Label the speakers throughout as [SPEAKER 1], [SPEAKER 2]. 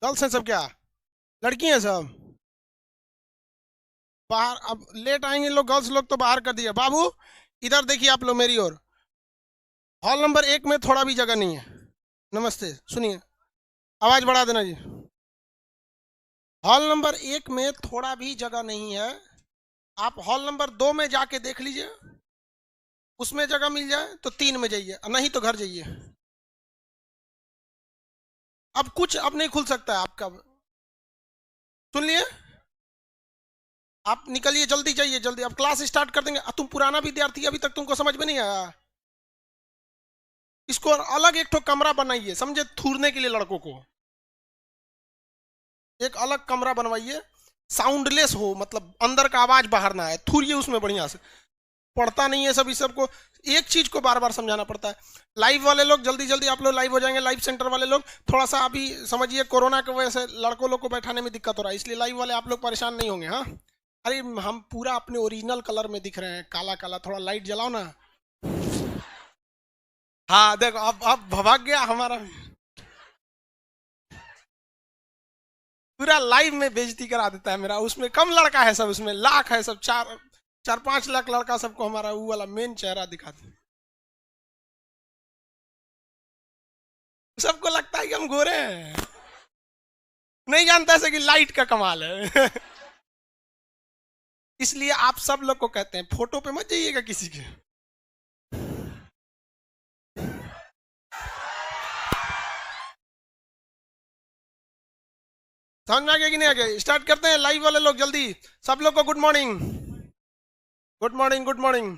[SPEAKER 1] Girls हैं सब क्या? लड़की हैं सब? बाहर अब लेट आएंगे लोग, गर्ल्स लोग तो बाहर कर दिया। बाबू इधर देखिए आप लोग मेरी ओर। हॉल नंबर 1 में थोड़ा भी जगह नहीं है। नमस्ते, सुनिए, आवाज बढ़ा देना जी। हॉल नंबर 1 में थोड़ा भी जगह नहीं है। आप हॉल नंबर 2 में जाके देख लीजिए, उसमें जगह मिल जाए तो 3 में जाइए, नहीं तो घर जाइए। अब कुछ अब नहीं खुल सकता है आपका। सुन लिए? आप निकलिए, जल्दी जाइए, जल्दी। अब क्लास स्टार्ट कर देंगे। तुम पुराना विद्यार्थी, अभी तक तुमको समझ में नहीं आया? इसको अलग एक ठो कमरा बनाइए, समझे, थूरने के लिए लड़कों को एक अलग कमरा बनवाइए, साउंडलेस हो, मतलब अंदर का आवाज बाहर ना आए, थूरिए उसमें बढ़िया से। पढ़ता नहीं है सब, इस सबको एक चीज को बार बार समझाना पड़ता है। लाइव वाले लोग जल्दी जल्दी आप लोग लाइव हो जाएंगे। लाइव सेंटर वाले लोग थोड़ा सा अभी समझिए, कोरोना की वजह से लड़कों लोग को बैठाने में दिक्कत हो रहा है, इसलिए लाइव वाले आप लोग परेशान नहीं होंगे। हाँ, अरे हम पूरा अपने ओरिजिनल कलर में दिख रहे हैं, काला काला। थोड़ा लाइट जलाओ ना। हाँ देखो, अब भाग गया हमारा। पूरा लाइव में बेइज्जती करा देता है मेरा। उसमें कम लड़का है सब, उसमें लाख है सब, 4-5 लाख लड़का सबको हमारा वो वाला मेन चेहरा दिखाते हैं। सबको लगता है कि हम गोरे हैं, नहीं जानता ऐसे कि लाइट का कमाल है। इसलिए आप सब लोग को कहते हैं फोटो पे मत जाइएगा किसी के। समझ में आ गया कि नहीं आ गया? स्टार्ट करते हैं लाइव वाले लोग जल्दी। सब लोग को good morning, good morning, good morning.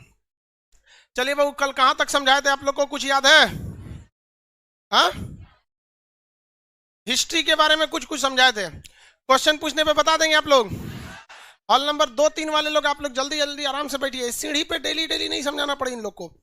[SPEAKER 1] चलिए बाबू, कल कहां तक समझाए थे आप लोग को, कुछ याद है? हाँ, हिस्ट्री के बारे में कुछ कुछ समझाए थे। क्वेश्चन पूछने पे बता देंगे आप लोग। हॉल नंबर 2-3 वाले लोग आप लोग जल्दी जल्दी आराम से बैठिए, सीढ़ी पे डेली डेली नहीं समझाना पड़े इन लोग को।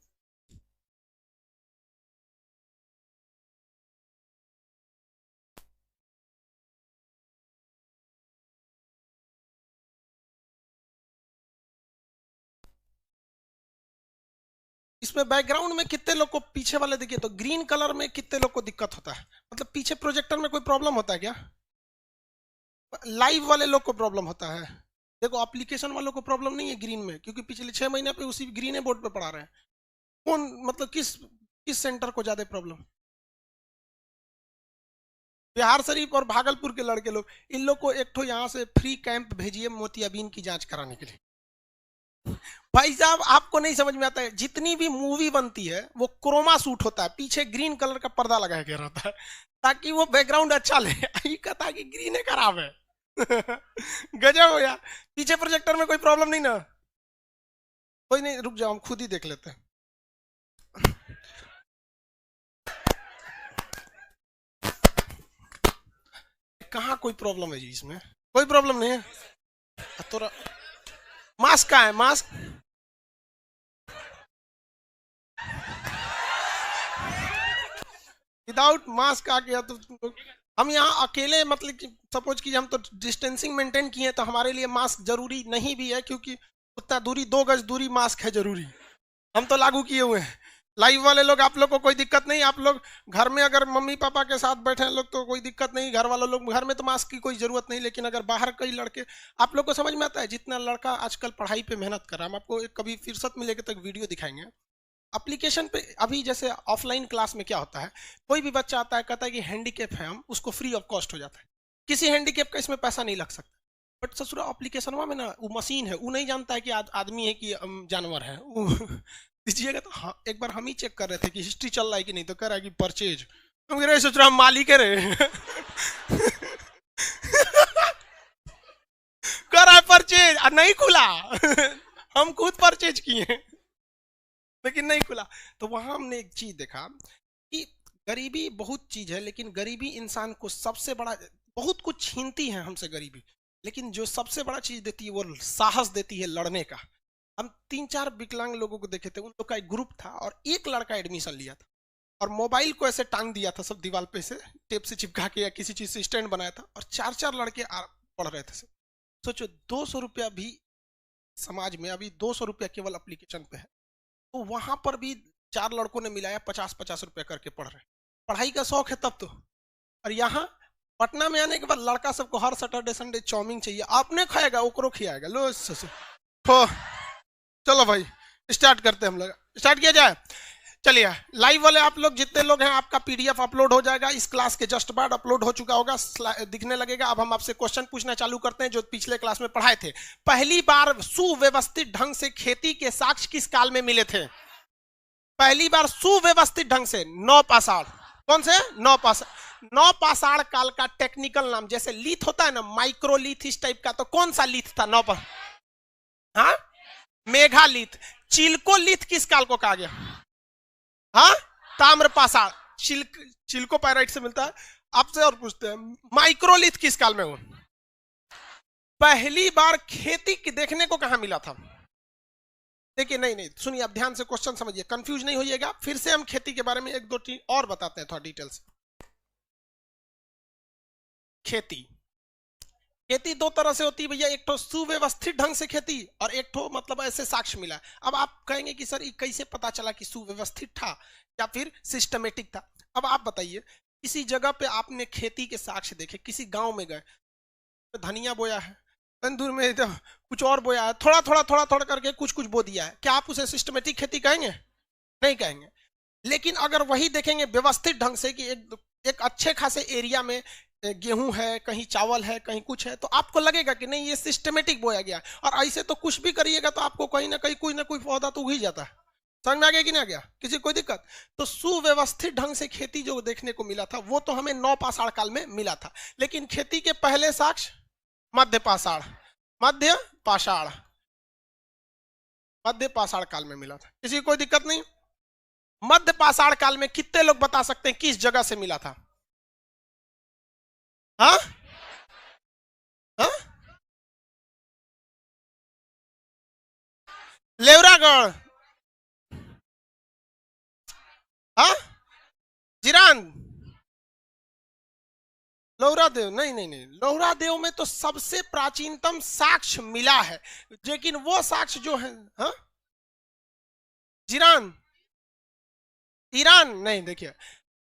[SPEAKER 1] इसमें बैकग्राउंड में कितने लोग को, पीछे वाले देखिए तो ग्रीन कलर में कितने लोग को दिक्कत होता है? मतलब पीछे प्रोजेक्टर में कोई प्रॉब्लम होता है क्या? लाइव वाले लोग को प्रॉब्लम होता है। देखो, एप्लीकेशन वालों को प्रॉब्लम नहीं है ग्रीन में, क्योंकि पिछले 6 महीने पे उसी ग्रीन बोर्ड पे पढ़ा रहे हैं। कौन मतलब किस किस सेंटर को ज्यादा प्रॉब्लम? बिहार शरीफ और भागलपुर के लड़के लोग। इन लोग को एक ठो यहाँ से फ्री कैंप भेजिए मोतियाबिंद की जांच कराने के लिए। भाई साहब, आपको नहीं समझ में आता है, जितनी भी मूवी बनती है वो क्रोमा शूट होता है, पीछे ग्रीन कलर का पर्दा लगाया गया रहता है ताकि वो बैकग्राउंड अच्छा ले। ये कहता है कि ग्रीन है खराब है। गजब हो यार। पीछे प्रोजेक्टर में कोई प्रॉब्लम नहीं ना? कोई नहीं, रुक जाओ, हम खुद ही देख लेते हैं। कहाँ कोई प्रॉब्लम है जी इसमें? कोई प्रॉब्लम नहीं है। थोड़ा मास्क का है, मास्क। विदाउट मास्क आ गया तो हम यहाँ अकेले, मतलब कि सपोज कि हम तो डिस्टेंसिंग मेंटेन किए, तो हमारे लिए मास्क जरूरी नहीं भी है, क्योंकि उतना दूरी, 2 गज दूरी मास्क है जरूरी, हम तो लागू किए हुए हैं। लाइव वाले लोग आप लोग को कोई दिक्कत नहीं, आप लोग घर में अगर मम्मी पापा के साथ बैठे हैं लोग तो कोई दिक्कत नहीं, घर वालों लोग घर में तो मास्क की कोई जरूरत नहीं। लेकिन अगर बाहर कई लड़के, आप लोग को समझ में आता है, जितना लड़का आजकल पढ़ाई पे मेहनत कर रहा है, हम आपको एक कभी फुर्सत मिलेगी तो वीडियो दिखाएंगे एप्लीकेशन पे। अभी जैसे ऑफलाइन क्लास में क्या होता है, कोई भी बच्चा आता है कहता है कि हैंडीकेप है, हम उसको फ्री ऑफ कॉस्ट हो जाता है, किसी हैंडीकेप का इसमें पैसा नहीं लग सकता। बट ससुरा एप्लीकेशन में ना, वो मशीन है, वो नहीं जानता है कि आदमी है कि जानवर है। दीजिएगा तो हाँ, एक बार हम ही चेक कर रहे थे कि हिस्ट्री चल रहा है कि नहीं, तो कह रहा है कि परचेज। हम कह रहे सोच रहा हम मालिक है रे। कर रहा है परचेज और नहीं खुला। हम खुद परचेज किए लेकिन नहीं खुला। तो वहां हमने एक चीज देखा कि गरीबी बहुत चीज है, लेकिन गरीबी इंसान को सबसे बड़ा, बहुत कुछ छीनती है हमसे गरीबी, लेकिन जो सबसे बड़ा चीज देती है वो साहस देती है लड़ने का। हम 3-4 विकलांग लोगों को देखे थे, उन लोग का एक ग्रुप था और एक लड़का एडमिशन लिया था और मोबाइल को ऐसे टांग दिया था सब दीवार पे से, टेप से चिपका के या किसी चीज से स्टैंड बनाया था, और 4-4 लड़के पढ़ रहे थे। सोचो, 200 रुपया भी समाज में अभी 200 रुपया केवल एप्लीकेशन पे है, तो वहां पर भी 4 लड़कों ने मिलाया 50-50 रुपया करके पढ़ रहे हैं। पढ़ाई का शौक है तब तो। और यहाँ पटना में आने के बाद लड़का सबको हर सैटरडे संडे चाउमीन चाहिए, आपने खाएगा ओकरो खिलाएगा। लो हो, चलो भाई स्टार्ट करते हैं हम लोग, स्टार्ट किया जाए। चलिए लाइव वाले आप लोग जितने लोग हैं, आपका पीडीएफ अपलोड हो जाएगा इस क्लास के जस्ट बाद, अपलोड हो चुका होगा, दिखने लगेगा। अब हम आपसे क्वेश्चन पूछना चालू करते हैं जो पिछले क्लास में पढ़ाए थे। पहली बार सुव्यवस्थित ढंग से खेती के साक्ष्य किस काल में मिले थे? पहली बार सुव्यवस्थित ढंग से नौपाषाण। कौन से? नौपाषाण। नौपाषाण काल का टेक्निकल नाम, जैसे लीथ होता है ना, माइक्रोलीथ इस टाइप का, तो कौन सा लीथ था? नौपाषाण। हाँ, मेघालीथ। चिल्कोलीथ किस काल को कहा गया? हाँ, ताम्रपाषाण। चिल्को पाइराइट से मिलता है। आपसे और पूछते हैं, माइक्रोलीथ किस काल में हुआ? पहली बार खेती की देखने को कहां मिला था? देखिए नहीं सुनिए, आप ध्यान से क्वेश्चन समझिए, कंफ्यूज नहीं होइएगा। फिर से हम खेती के बारे में एक दो चीज और बताते हैं थोड़ा डिटेल से। खेती दो तरह से होती है भैया, एक तो सुव्यवस्थित ढंग से खेती और एक तो मतलब ऐसे साक्ष्य मिला। अब आप कहेंगे कि सर ये कैसे पता चला कि सुव्यवस्थित था या फिर सिस्टमेटिक था? अब आप बताइए, किसी जगह पे आपने खेती के साक्ष्य देखे, किसी गांव में गए, धनिया बोया है, तंदूर में तो कुछ और बोया है, थोड़ा करके कुछ बो दिया है, क्या आप उसे सिस्टमेटिक खेती कहेंगे? नहीं कहेंगे। लेकिन अगर वही देखेंगे व्यवस्थित ढंग से कि एक अच्छे खासे एरिया में गेहूं है, कहीं चावल है, कहीं कुछ है, तो आपको लगेगा कि नहीं ये सिस्टमेटिक बोया गया। और ऐसे तो कुछ भी करिएगा तो आपको कहीं ना कहीं कोई ना कोई पौधा तो उग ही जाता है। समझ में आ गया कि नहीं आ गया? किसी कोई दिक्कत? तो सुव्यवस्थित ढंग से खेती जो देखने को मिला था वो तो हमें नौपाषाण काल में मिला था। लेकिन खेती के पहले साक्ष्य मध्यपाषाण काल में मिला था। किसी कोई दिक्कत नहीं? मध्यपाषाण काल में कितने लोग बता सकते हैं किस जगह से मिला था? हाँ हाँ, लेवरागढ़, हाँ, जिरान, लोहरादेव। नहीं, लोहरादेव में तो सबसे प्राचीनतम साक्ष्य मिला है, लेकिन वो साक्ष्य जो है, हाँ, जिरान, ईरान नहीं। देखिए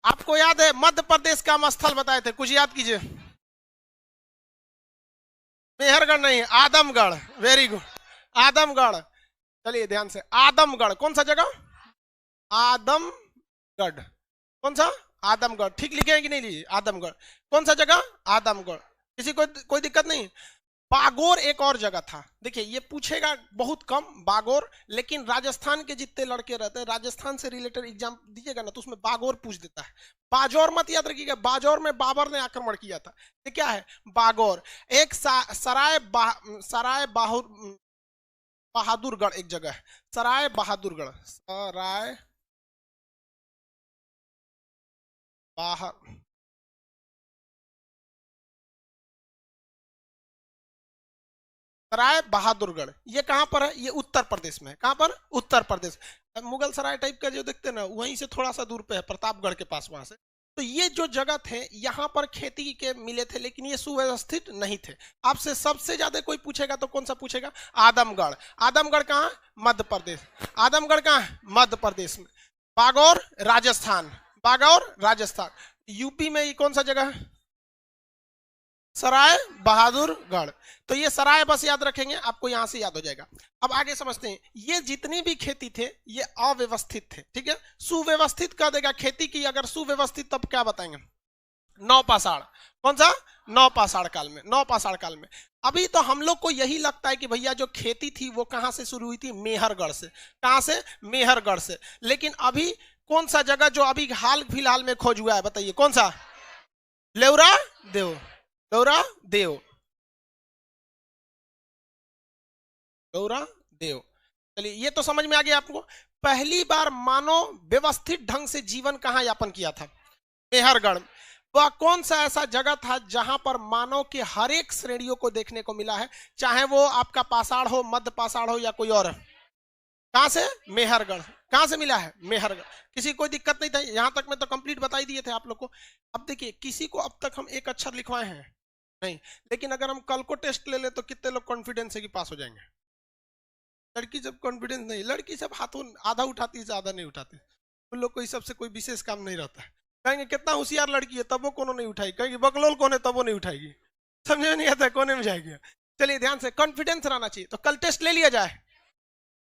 [SPEAKER 1] आपको याद है मध्य प्रदेश का हम स्थल बताए थे, कुछ याद कीजिए। मेहरगढ़ नहीं, आदमगढ़। Very good, Adamgarh. चलिए ध्यान से, आदमगढ़ कौन सा जगह? आदमगढ़। कौन सा? आदमगढ़। ठीक लिखे हैं कि नहीं लिए? आदमगढ़ कौन सा जगह? आदमगढ़। किसी को कोई दिक्कत नहीं? बागोर एक और जगह था। देखिए ये पूछेगा बहुत कम बागोर, लेकिन राजस्थान के जितने लड़के रहते हैं, राजस्थान से रिलेटेड एग्जाम दीजिएगा ना तो उसमें बागोर पूछ देता है। बाजौर मत याद रखिएगा, बाजौर में बाबर ने आक्रमण किया था। ये क्या है? बागौर। एक सराय बहादुरगढ़ एक जगह है, सराय बहादुरगढ़। सराय बहादुरगढ़, ये कहां पर है? ये उत्तर प्रदेश में है। कहां पर? उत्तर प्रदेश। मुगल सराय टाइप का जो देखते हैं ना, वहीं से थोड़ा सा दूर पे है, प्रतापगढ़ के पास, वहां से। तो ये जो जगह थे यहाँ पर खेती के मिले थे, लेकिन ये सुव्यवस्थित नहीं थे। आपसे सबसे ज्यादा कोई पूछेगा तो कौन सा पूछेगा? आदमगढ़। आदमगढ़ कहाँ? मध्य प्रदेश। आदमगढ़ कहाँ? मध्य प्रदेश में। बागौर राजस्थान, बागौर राजस्थान। यूपी में ये कौन सा जगह है? सराय बहादुरगढ़। तो ये सराय बस याद रखेंगे, आपको यहां से याद हो जाएगा। अब आगे समझते हैं, ये जितनी भी खेती थे ये अव्यवस्थित थे, ठीक है। सुव्यवस्थित कर देगा खेती की, अगर सुव्यवस्थित तब क्या बताएंगे? नौपाषाण। कौन सा? नौपाषाण काल में। नौपाषाण काल में। अभी तो हम लोग को यही लगता है कि भैया जो खेती थी वो कहां से शुरू हुई थी? मेहरगढ़ से। कहां से? मेहरगढ़ से। लेकिन अभी कौन सा जगह जो अभी हाल फिलहाल में खोज हुआ है, बताइए कौन सा? लेवरादेव। देव। चलिए ये तो समझ में आ गया आपको। पहली बार मानव व्यवस्थित ढंग से जीवन कहां यापन किया था? मेहरगढ़। वह कौन सा ऐसा जगह था जहां पर मानव के हर एक श्रेणियों को देखने को मिला है, चाहे वो आपका पाषाण हो, मध्य पाषाण हो या कोई और? कहां से? मेहरगढ़। कहां से मिला है? मेहरगढ़। किसी कोई दिक्कत नहीं था? यहां तक में तो कंप्लीट बता ही दिए थे आप लोग को। अब देखिए, किसी को अब तक हम एक अक्षर लिखवाए हैं नहीं, लेकिन अगर हम कल को टेस्ट ले ले तो कितने लोग कॉन्फिडेंस है कि पास हो जाएंगे? लड़की जब कॉन्फिडेंस नहीं, लड़की सब हाथों आधा उठाती है, ज्यादा नहीं उठाती। उन लोग को इस सबसे कोई विशेष काम नहीं रहता है। कहेंगे कितना होशियार लड़की है तब वो कोनो नहीं उठाई, कहेंगे बकलोल कौन है तब वो नहीं उठाएगी, समझे नहीं आता कोने में जाएगी। चलिए ध्यान से, कॉन्फिडेंस रहना चाहिए। तो कल टेस्ट ले लिया जाए।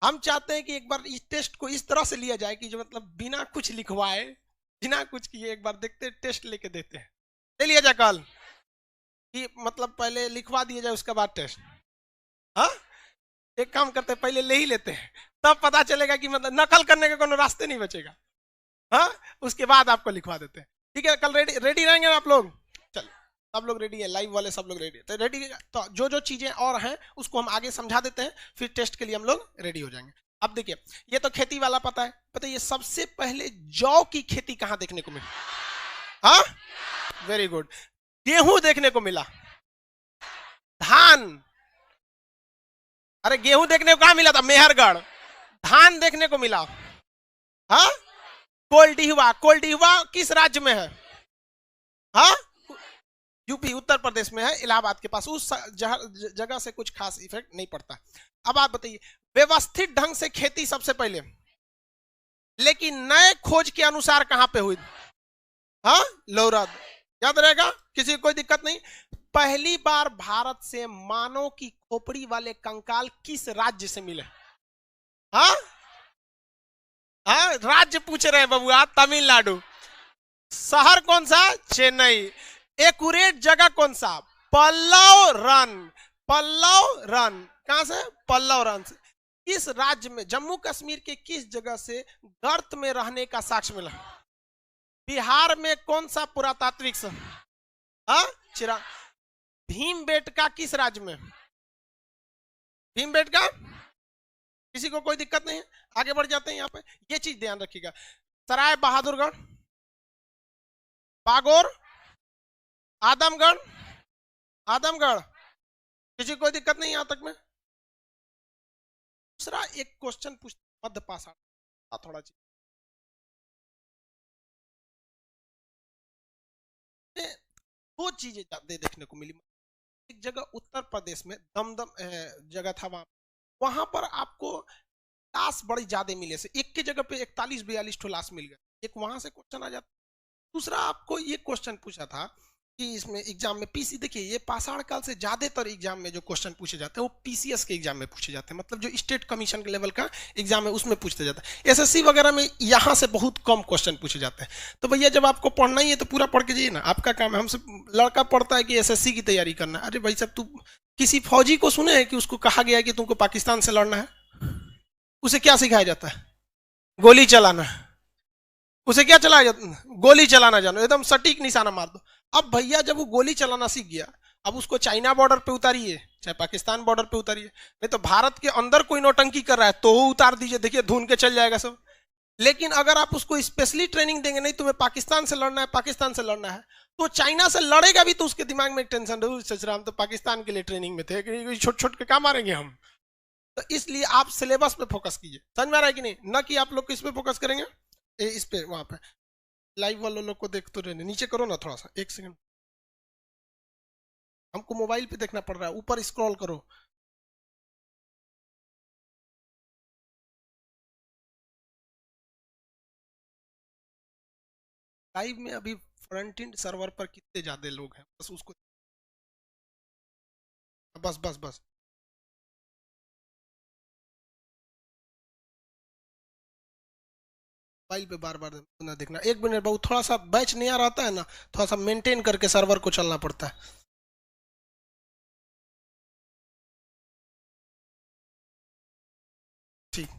[SPEAKER 1] हम चाहते हैं कि एक बार इस टेस्ट को इस तरह से लिया जाए कि जो मतलब बिना कुछ लिखवाए, बिना कुछ किए एक बार देखते टेस्ट लेके देते हैं। ले लिया जाए कल कि मतलब पहले लिखवा दिया जाए उसके बाद टेस्ट। हाँ, एक काम करते हैं पहले ले ही लेते हैं, तब पता चलेगा कि मतलब नकल करने के कोनो रास्ते नहीं बचेगा। हाँ, उसके बाद आपको लिखवा देते हैं। ठीक है, कल रेडी रेडी रहेंगे आप लोग? चल, सब लोग रेडी है, लाइव वाले सब लोग रेडी है। तो रेडी, तो जो जो चीजें और हैं उसको हम आगे समझा देते हैं, फिर टेस्ट के लिए हम लोग रेडी हो जाएंगे। अब देखिए, ये तो खेती वाला पता है। पता है ये सबसे पहले जौ की खेती कहां देखने को मिली? हाँ, वेरी गुड। गेहूं देखने को मिला, धान, अरे गेहूं देखने को कहां मिला था? मेहरगढ़। धान देखने को मिला, हाँ, कोल्डिहवा। कोल्डिहवा किस राज्य में है? हाँ, यूपी, उत्तर प्रदेश में है, इलाहाबाद के पास। उस जगह से कुछ खास इफेक्ट नहीं पड़ता। अब आप बताइए, व्यवस्थित ढंग से खेती सबसे पहले, लेकिन नए खोज के अनुसार कहां पे हुई? हाँ, लौरद। याद रहेगा, किसी को कोई दिक्कत नहीं। पहली बार भारत से मानव की खोपड़ी वाले कंकाल किस राज्य से मिले? हाँ, हाँ, राज्य पूछ रहे हैं बबुआ, तमिलनाडु। शहर कौन सा? चेन्नई। एक्यूरेट जगह कौन सा? पल्लव रन। पल्लव रन कहां से? पल्लव रन से। किस राज्य में, जम्मू कश्मीर के किस जगह से गर्त में रहने का साक्ष्य मिला? बिहार में कौन सा पुरातात्विक से? हाँ, चिरा। भीमबेटका किस राज्य में? भीमबेटका, किसी को कोई दिक्कत नहीं है? आगे बढ़ जाते हैं। यहाँ पे ये चीज ध्यान रखिएगा, सराय बहादुरगढ़, बागोर, आदमगढ़। आदमगढ़, किसी को कोई दिक्कत नहीं यहां तक में? दूसरा एक क्वेश्चन पूछ, मध्य पाषाण थोड़ा चीज, दो चीजें ज्यादा देखने को मिली। एक जगह उत्तर प्रदेश में दमदम जगह था, वहां पर आपको लाश बड़ी ज्यादा मिले से, एक की जगह पे 41-42 ठो लाश मिल गए। एक वहां से क्वेश्चन आ जाता। दूसरा आपको ये क्वेश्चन पूछा था कि इसमें एग्जाम में पीसी, देखिए ये पाषाण काल से ज्यादातर एग्जाम में जो क्वेश्चन पूछे जाते हैं वो पीसीएस के एग्जाम में पूछे जाते हैं, मतलब जो स्टेट कमीशन के लेवल का एग्जाम है उसमें पूछते जाता है। एसएससी वगैरह में यहाँ से बहुत कम क्वेश्चन पूछे जाते हैं। तो भैया जब आपको पढ़ना ही है तो पूरा पढ़ के जाइए ना, आपका काम है। हमसे लड़का पढ़ता है कि एसएससी की तैयारी करना है। अरे भाई साहब, तू किसी फौजी को सुने है कि उसको कहा गया है कि तुमको पाकिस्तान से लड़ना है? उसे क्या सिखाया जाता है? गोली चलाना। उसे क्या चलाया जाता है? गोली चलाना जानो, एकदम सटीक निशाना मार दो। अब भैया जब वो गोली चलाना सीख गया, अब उसको चाइना बॉर्डर पे उतारिए चाहे पाकिस्तान बॉर्डर पे उतारिए, नहीं तो भारत के अंदर कोई नौटंकी कर रहा है तो वो उतार दीजिए, देखिए धुन के चल जाएगा सब। लेकिन अगर आप उसको स्पेशली ट्रेनिंग देंगे, नहीं तुम्हें पाकिस्तान से लड़ना है, पाकिस्तान से लड़ना है, तो चाइना से लड़ेगा भी तो उसके दिमाग में एक टेंशन रहे, सच रहा हम तो पाकिस्तान के लिए ट्रेनिंग में थे, छोटे छोटे के काम मारेंगे हम। तो इसलिए आप सिलेबस पे फोकस कीजिए। समझ में आ रहा है कि नहीं? न कि आप लोग किस पे फोकस करेंगे, इस पे, वहां पे लाइव वालों लोग को देख तो रहने, नीचे करो ना थोड़ा सा, एक सेकंड, हमको मोबाइल पे देखना पड़ रहा है, ऊपर स्क्रॉल करो। लाइव में अभी फ्रंट एंड सर्वर पर कितने ज्यादा लोग हैं, बस उसको, बस बस बस। मोबाइल पे बार बार ना देखना। एक मिनट बहुत, थोड़ा सा बैच नया रहता है ना, थोड़ा सा मेंटेन करके सर्वर को चलना पड़ता है। ठीक,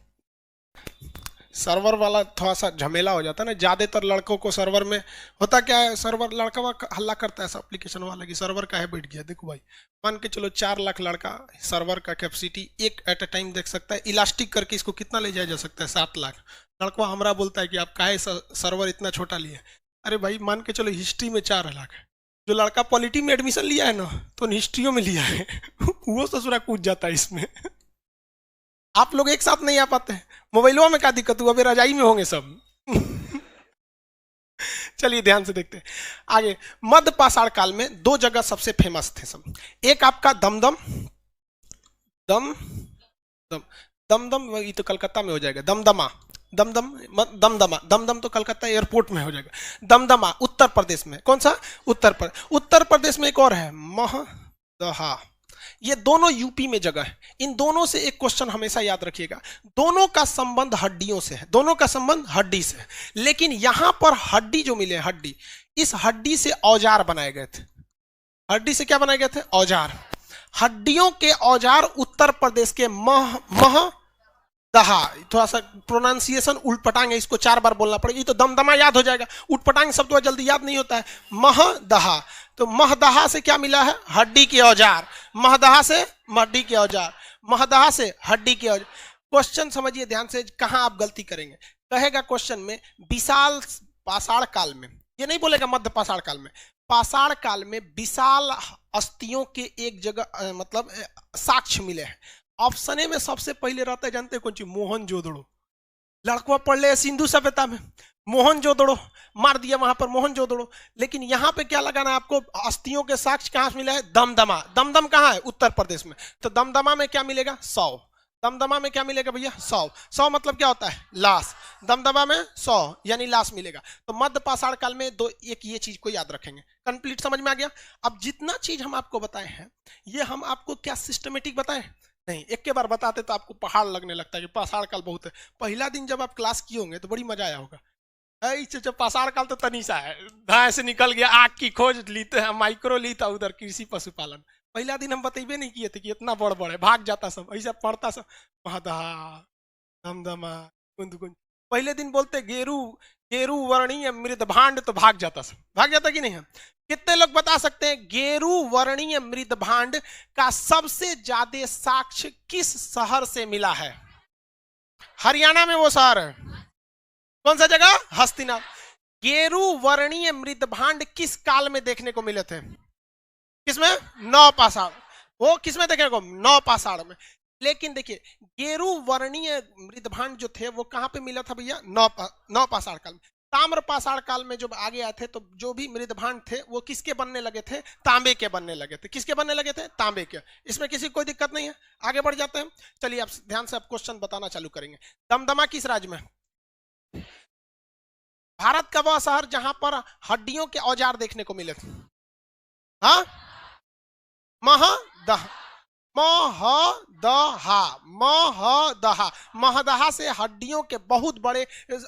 [SPEAKER 1] सर्वर वाला थोड़ा सा झमेला हो जाता है ना, ज्यादातर लड़कों को सर्वर में होता क्या है, सर्वर लड़का हल्ला करता है एप्लीकेशन वाला कि सर्वर का है बैठ गया। देखो भाई, मान के चलो 4 लाख लड़का सर्वर का कैपेसिटी एक एट अ टाइम देख सकता है, इलास्टिक करके इसको कितना ले जाया जा सकता है? 7 लाख। लड़का हमरा बोलता है कि आप काहे सर्वर इतना छोटा लिए? अरे भाई मान के चलो हिस्ट्री में 4 लाख है, जो लड़का पॉलिटी में एडमिशन लिया है ना तो हिस्ट्रियों में लिया है वो ससुरा कूद जाता है इसमें आप लोग एक साथ नहीं आ पाते हैं। मोबाइलों में क्या दिक्कत हुआ, अभी रजाई में होंगे सब चलिए ध्यान से देखते हैं आगे। मध्य पाषाण काल में 2 जगह सबसे फेमस थे सब। एक आपका दमदम, दम दम दमदम, ये तो कलकत्ता में हो जाएगा, दमदमा। दमदम दमदमा, दमदम तो कलकत्ता एयरपोर्ट में हो जाएगा। दमदमा उत्तर प्रदेश में, कौन सा? उत्तर प्रदेश में एक और है महदहा, ये दोनों यूपी में जगह है। इन दोनों से एक क्वेश्चन हमेशा याद रखिएगा, दोनों का संबंध हड्डियों से है, दोनों का संबंध हड्डी से है, लेकिन यहां पर हड्डी जो मिले, हड्डी, इस हड्डी से औजार बनाए गए थे। हड्डी से क्या बनाए गए थे? औजार। हड्डियों के औजार उत्तर प्रदेश के महदहा, थोड़ा सा प्रोनाउंसिएशन उल्टपटांग है, इसको 4 बार बोलना पड़ेगा, ये तो दमदमा याद हो जाएगा, उल्टपटांग शब्द तो जल्दी याद नहीं होता है। महदहा, तो महदहा से क्या मिला है? हड्डी के औजार। महदहा से हड्डी के औजार, महदहा से हड्डी के औजार। क्वेश्चन समझिए ध्यान से, कहां आप गलती करेंगे। कहेगा क्वेश्चन में विशाल पाषाण काल में, ये नहीं बोलेगा मध्य पाषाण काल में, पाषाण काल में विशाल अस्थियों के एक जगह मतलब साक्ष्य मिले हैं। ऑप्शन ए में सबसे पहले रहता है, जानते हैं कौन चीज? मोहनजोदड़ो। लड़कों पढ़ ले सिंधु सभ्यता में, मोहनजोदड़ो मार दिया वहां पर, मोहनजोदड़ो। लेकिन यहां पे क्या लगाना है आपको? अस्थियों के साक्ष्य कहां से मिला है? दमदमा। दमदम कहां है? उत्तर प्रदेश में। तो दमदमा में क्या मिलेगा? 100। दमदमा में क्या मिलेगा भैया? 100। 100 मतलब क्या होता है? लाश। दमदमा में 100 यानी लाश मिलेगा। तो मध्य पाषाण काल में दो, एक ये चीज को याद रखेंगे। कंप्लीट समझ में आ गया? अब जितना चीज हम आपको बताए हैं, ये हम आपको क्या सिस्टमेटिक बताए नहीं, एक के बार बताते तो आपको पहाड़ लगने लगता है कि पाषाण काल बहुत है। पहला दिन जब आप क्लास किए होंगे तो बड़ी मजा आया होगा, पाषाण काल तो तनीसा है, धाए से निकल गया, आग की खोज लीते हैं, माइक्रो लीता, उधर कृषि पशुपालन। पहला दिन हम बतेबे नहीं किए थे कि इतना बड़ बड़ है, भाग जाता सब, ऐसा पढ़ता सब महदहा दमदमा कुंद कुंद। पहले दिन बोलते गेरू गेरू वर्णीय मृदभांड, तो भाग जाता सब, भाग जाता कि नहीं है? कितने लोग बता सकते हैं गेरू वर्णीय मृदभांड का सबसे ज्यादा साक्ष्य किस शहर से मिला है? हरियाणा में वो शहर है, कौन सा जगह? हस्तिनापुर। गेरू वर्णीय मृदभांड किस काल में देखने को मिले थे? किसमें? नवपाषाण। वो किसमें देखने को? नवपाषाण में। लेकिन देखिए गेरू वर्णीय मृदभांड जो थे वो कहां पे मिला था भैया? नवपाषाण काल में। ताम्रपाषाण काल में जब आगे आए थे तो जो भी मृदभांड थे वो किसके बनने लगे थे? तांबे के बनने लगे थे। किसके बनने लगे थे? तांबे के। इसमें किसी कोई दिक्कत नहीं है, आगे बढ़ जाते हैं। चलिए आप ध्यान से आप क्वेश्चन बताना चालू करेंगे। दमदमा किस राज्य में? भारत का वह शहर जहां पर हड्डियों के औजार देखने को मिले थे। हाँ, महदहा। महदहा, महदहा, महदहा से हड्डियों के बहुत बड़े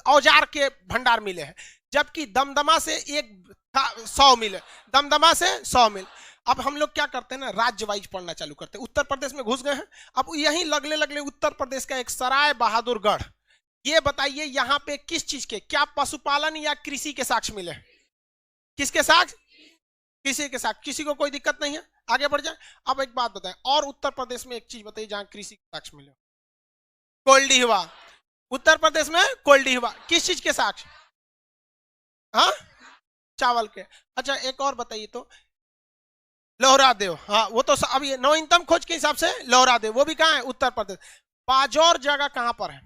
[SPEAKER 1] औजार के भंडार मिले हैं, जबकि दमदमा से 100 मिले, दमदमा से 100 मिले। अब हम लोग क्या करते हैं ना, राज्य वाइज पढ़ना चालू करते हैं। उत्तर प्रदेश में घुस गए हैं, अब यहीं लगले लगले उत्तर प्रदेश का एक सराय बहादुरगढ़, ये बताइए यहाँ पे किस चीज के, क्या पशुपालन या कृषि के साक्ष्य मिले? किसके साक्ष्य? कृषि के साक्ष्य। किसी को कोई दिक्कत नहीं है, आगे बढ़ जाए। अब एक बात बताएं, और उत्तर प्रदेश में एक चीज बताइए जहां कृषि के साक्ष्य मिले? कोल्डीहवा। उत्तर प्रदेश में कोल्डीहवा किस चीज के साक्ष्य? हाँ, चावल के। अच्छा एक और बताइए तो, लोहरा देव। हाँ वो तो अभी नवीनतम खोज के हिसाब से लोहरा देव, वो भी कहाँ है? उत्तर प्रदेश। बागौर जगह कहां पर है?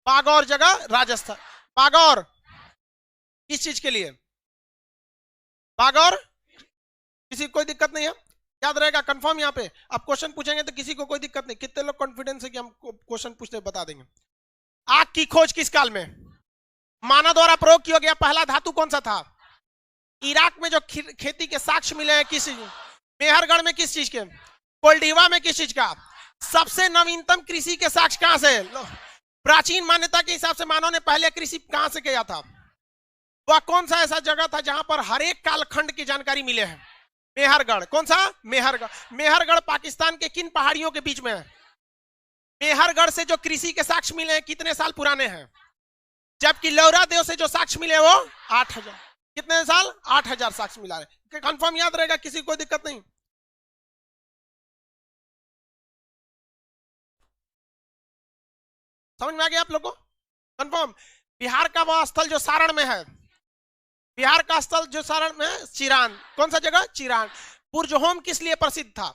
[SPEAKER 1] बागौर जगह राजस्थान। बागौर किस चीज के लिए? बागौर किसी को कोई दिक्कत नहीं है, याद रहेगा कंफर्म। यहाँ पे आप क्वेश्चन पूछेंगे तो किसी को कोई दिक्कत नहीं। कितने लोग कॉन्फिडेंस है कि हम क्वेश्चन पूछते बता देंगे? आग की खोज किस काल में मानव द्वारा प्रयोग किया गया पहला धातु कौन सा था? इराक में जो खेती के साक्ष्य मिले हैं किस? मेहरगढ़ में किस चीज के? कोल्डीवा में किस चीज का? सबसे नवीनतम कृषि के साक्ष्य कहां से? प्राचीन मान्यता के हिसाब से मानव ने पहले कृषि कहां से किया था? वह कौन सा ऐसा जगह था जहां पर हर एक कालखंड की जानकारी मिले हैं? मेहरगढ़। कौन सा? मेहरगढ़। मेहरगढ़ पाकिस्तान के किन पहाड़ियों के बीच में है? मेहरगढ़ से जो कृषि के साक्ष्य मिले हैं कितने साल पुराने हैं? जबकि लोहरा देव से जो साक्ष्य मिले वो 8000। कितने साल? 8000 साक्ष्य मिला है। कंफर्म याद रहेगा, किसी को दिक्कत नहीं। समझ में आ गया आप लोगों को? कंफर्म। बिहार का वह स्थल जो सारण में है, बिहार का स्थल जो सारण में है, चिरान। कौन सा जगह? चिरान। बुर्जहोम किस लिए प्रसिद्ध था?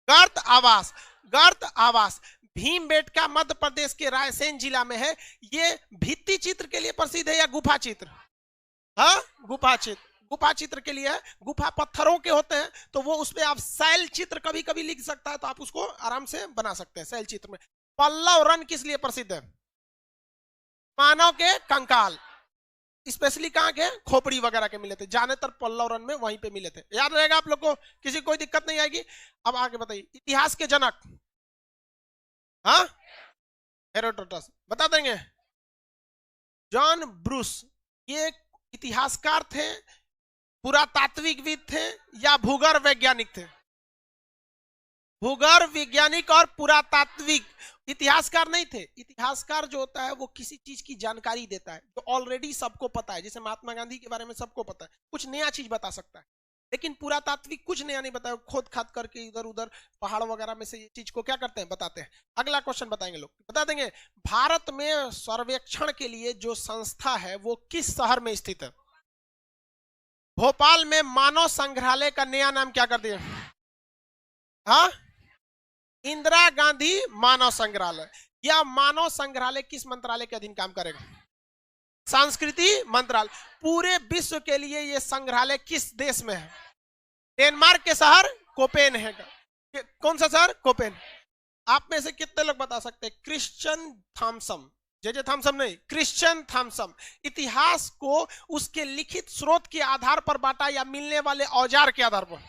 [SPEAKER 1] गर्त आवास। गर्त आवास भीमबेटका मध्य प्रदेश के रायसेन जिला में है। ये भित्ति चित्र के लिए प्रसिद्ध है या गुफा चित्र? हाँ, गुफा चित्र। गुफा चित्र के लिए है, गुफा पत्थरों के होते हैं तो वो उसमें आप शैल चित्र कभी कभी लिख सकता है, तो आप उसको आराम से बना सकते हैं शैल चित्र में। पल्लव रन किस लिए प्रसिद्ध है? मानव के कंकाल, स्पेशली कहाँ के, खोपड़ी वगैरह के मिले थे, ज्यादातर पल्लव रन में वहीं पे मिले थे। याद रहेगा आप लोग को, किसी कोई दिक्कत नहीं आएगी। अब आगे बताइए, इतिहास के जनक, हाँ, हेरोडोटस, बता देंगे। जॉन ब्रूस, ये इतिहासकार थे, पुरातात्विकविद थे, या भूगर्भ वैज्ञानिक थे? भूगर्भ वैज्ञानिक और पुरातात्विक, इतिहासकार नहीं थे। इतिहासकार जो होता है वो किसी चीज की जानकारी देता है जो ऑलरेडी सबको पता है, जैसे महात्मा गांधी के बारे में सबको पता है, कुछ नया चीज बता सकता है। लेकिन पुरातात्विक कुछ नया नहीं बताया, खोद खाद करके इधर उधर पहाड़ वगैरह में से ये चीज को क्या करते हैं, बताते हैं। अगला क्वेश्चन बताएंगे लोग, बता देंगे भारत में सर्वेक्षण के लिए जो संस्था है वो किस शहर में स्थित है? भोपाल में मानव संग्रहालय का नया नाम क्या कर दिया? हाँ, इंदिरा गांधी मानव संग्रहालय। या मानव संग्रहालय किस मंत्रालय के अधीन काम करेगा? संस्कृति मंत्रालय। पूरे विश्व के लिए यह संग्रहालय किस देश में है? डेनमार्क के शहर कोपेनहेगन। कौन सा शहर? कोपेन। आप में से कितने लोग बता सकते हैं क्रिश्चियन थॉमसन, जे थॉमसन नहीं, क्रिश्चियन थॉमसन इतिहास को उसके लिखित स्रोत के आधार पर बांटा या मिलने वाले औजार के आधार पर?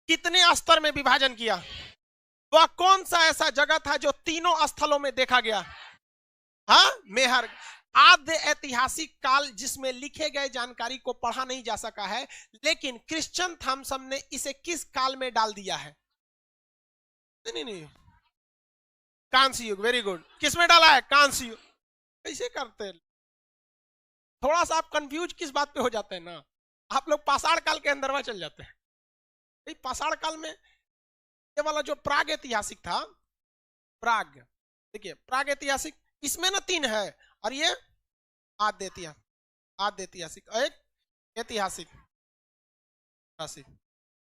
[SPEAKER 1] कितने स्तर में विभाजन किया? वह कौन सा ऐसा जगह था जो तीनों स्थलों में देखा गया? हाँ, मेहर। आद्य ऐतिहासिक काल जिसमें लिखे गए जानकारी को पढ़ा नहीं जा सका है, लेकिन क्रिश्चियन थॉमसन ने इसे किस काल में डाल दिया है? नहीं, कांस्य युग। Very good. किस में डाला है? कांस्य युग। कैसे करते हैं? थोड़ा सा आप कंफ्यूज किस बात पे हो जाते हैं ना, आप लोग पाषाण काल के अंदर चल जाते हैं। पाषाण काल में ये वाला जो प्राग ऐतिहासिक था, प्राग, देखिए प्राग ऐतिहासिक, इसमें ना 3 है, और ये आद्य ऐतिहासिक, एक ऐतिहासिक,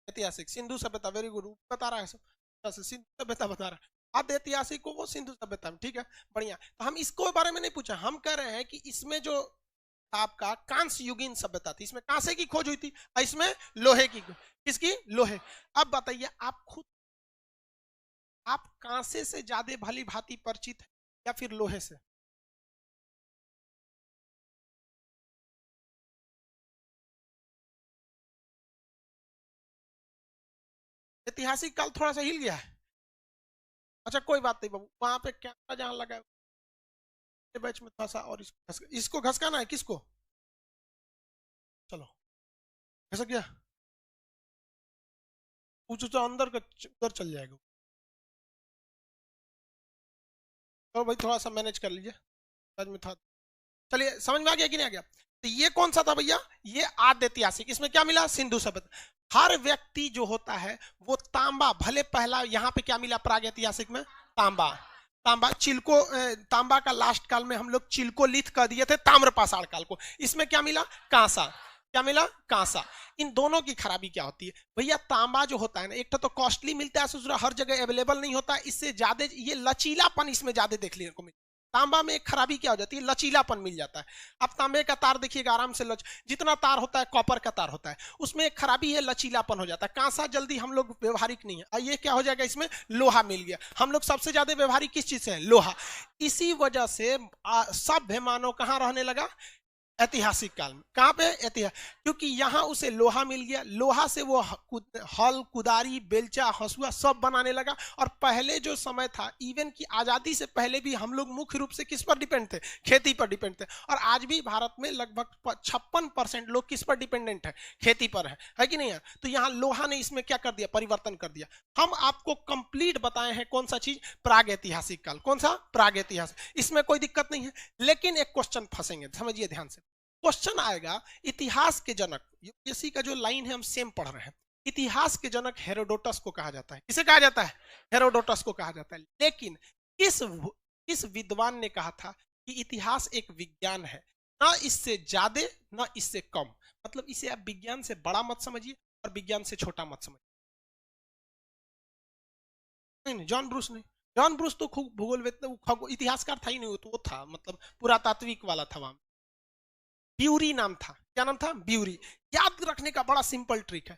[SPEAKER 1] ऐतिहासिक सिंधु सभ्यता। वेरी गुड, बता रहा है सिंधु सभ्यता बता रहा है। आद्य ऐतिहासिक को वो सिंधु सभ्यता में, ठीक है, बढ़िया। तो हम इसको बारे में नहीं पूछा, हम कह रहे हैं कि इसमें जो आपका कांस्य युगीन सभ्यता थी, इसमें कांसे की खोज हुई थी, इसमें लोहे की। किसकी? लोहे। अब बताइए आप खुद, आप कांसे से ज्यादा भली भांति परिचित है या फिर लोहे से? ऐतिहासिक काल थोड़ा सा हिल गया है। अच्छा कोई बात नहीं बाबू, वहां पे कैमरा जहां लगा है बैच में थोड़ा सा, और इसको घसकाना है। किसको? चलो घसक गया, कुछ अंदर का उधर चल जाएगा। तो भाई थोड़ा सा मैनेज कर लीजिए, में था। चलिए समझ में आ गया कि नहीं आ गया? तो ये कौन सा था भैया? ये आद्य ऐतिहासिक। इसमें क्या मिला? सिंधु सभ्यता। हर व्यक्ति जो होता है वो तांबा, भले पहला यहाँ पे क्या मिला प्राग ऐतिहासिक में? तांबा। तांबा चिल्को, तांबा का लास्ट काल में हम लोग चिल्कोलिथ कर दिए थे ताम्र पाषाण काल को। इसमें क्या मिला? कांसा। क्या मिला? कांसा। इन दोनों की खराबी क्या होती है भैया? तांबा जो होता है ना, एक तो कॉस्टली मिलता है, दूसरा हर जगह अवेलेबल नहीं होता, इससे ज्यादा ये लचीलापन इसमें ज्यादा देखने को मिलता है। तांबा में एक खराबी क्या हो जाती है? लचीलापन मिल जाता है। अब तांबे का तार देखिएगा आराम से जितना तार होता है कॉपर का तार होता है, उसमें एक खराबी है, लचीलापन हो जाता है। कांसा जल्दी हम लोग व्यवहारिक नहीं है। ये क्या हो जाएगा? इसमें लोहा मिल गया। हम लोग सबसे ज्यादा व्यवहारिक किस चीज से है? लोहा। इसी वजह से सभ्य मानव कहां रहने लगा? ऐतिहासिक काल में। कहां पे? ऐतिहासिक। क्योंकि यहां उसे लोहा मिल गया, लोहा से वो हल, कुदारी, बेलचा, हंसुआ सब बनाने लगा। और पहले जो समय था, इवन की आजादी से पहले भी हम लोग मुख्य रूप से किस पर डिपेंड थे? खेती पर डिपेंड थे। और आज भी भारत में लगभग 56% लोग किस पर डिपेंडेंट है? खेती पर है कि नहीं है? तो यहाँ लोहा ने इसमें क्या कर दिया? परिवर्तन कर दिया। हम आपको कंप्लीट बताए हैं कौन सा चीज? प्राग ऐतिहासिक काल। कौन सा? प्राग ऐतिहासिक। इसमें कोई दिक्कत नहीं है, लेकिन एक क्वेश्चन फंसेंगे, समझिए ध्यान से। क्वेश्चन आएगा, इतिहास के जनक, यूपीएससी का जो लाइन है हम सेम पढ़ रहे हैं, इतिहास के जनक हेरोडोटस को कहा जाता है। किसे कहा जाता है? हेरोडोटस को कहा जाता है। लेकिन किस विद्वान ने कहा था कि इतिहास एक विज्ञान है, ना इससे ज्यादा ना इससे कम? मतलब इसे आप विज्ञान से बड़ा मत समझिए और विज्ञान से छोटा मत समझिए। नहीं, जॉन ब्रूस नहीं। जॉन ब्रूस तो खूब भूगोल इतिहासकार था ही नहीं, वो था मतलब पुरातात्विक वाला था। वहां ब्यूरी नाम था। क्या नाम था? ब्यूरी। याद रखने का बड़ा सिंपल ट्रिक है।